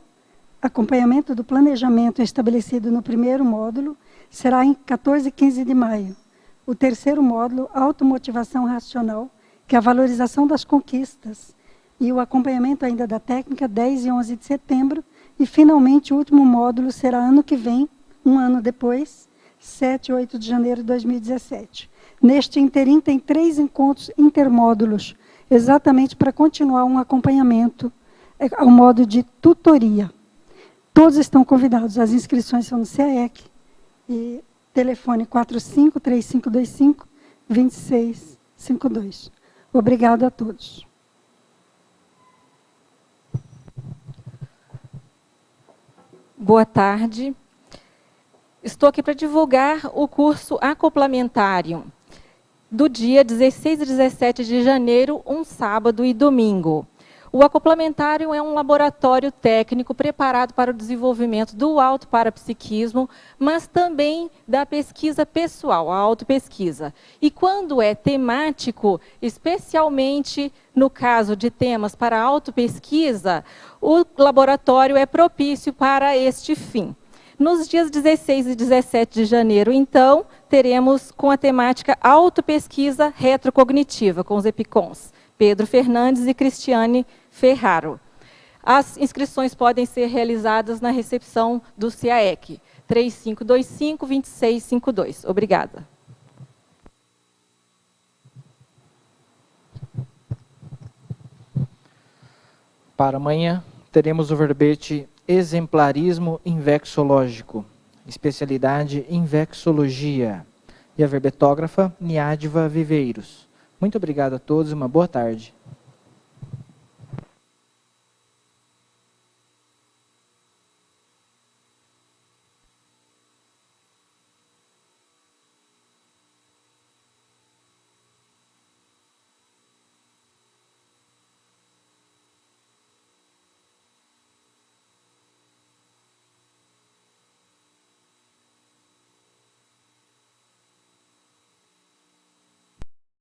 acompanhamento do planejamento estabelecido no primeiro módulo, será em 14 e 15 de maio. O terceiro módulo, Automotivação Racional, que é a valorização das conquistas, e o acompanhamento ainda da técnica, 10 e 11 de setembro. E, finalmente, o último módulo será ano que vem, um ano depois, 7 e 8 de janeiro de 2017. Neste interim, tem 3 encontros intermódulos, exatamente para continuar um acompanhamento ao modo de tutoria. Todos estão convidados. As inscrições são no CAEC. E telefone 45-3525-2652. Obrigado a todos. Boa tarde. Estou aqui para divulgar o curso acoplamentário do dia 16 e 17 de janeiro, um sábado e domingo. O acoplamentário é um laboratório técnico preparado para o desenvolvimento do autoparapsiquismo, mas também da pesquisa pessoal, a autopesquisa. E quando é temático, especialmente no caso de temas para autopesquisa, o laboratório é propício para este fim. Nos dias 16 e 17 de janeiro, então, teremos com a temática Autopesquisa Retrocognitiva, com os EPICONs, Pedro Fernandes e Cristiane Ferraro. As inscrições podem ser realizadas na recepção do CAEC, 3525-2652. Obrigada. Para amanhã, teremos o verbete Exemplarismo Invexológico, especialidade em Vexologia, e a verbetógrafa Niádva Viveiros. Muito obrigado a todos e uma boa tarde.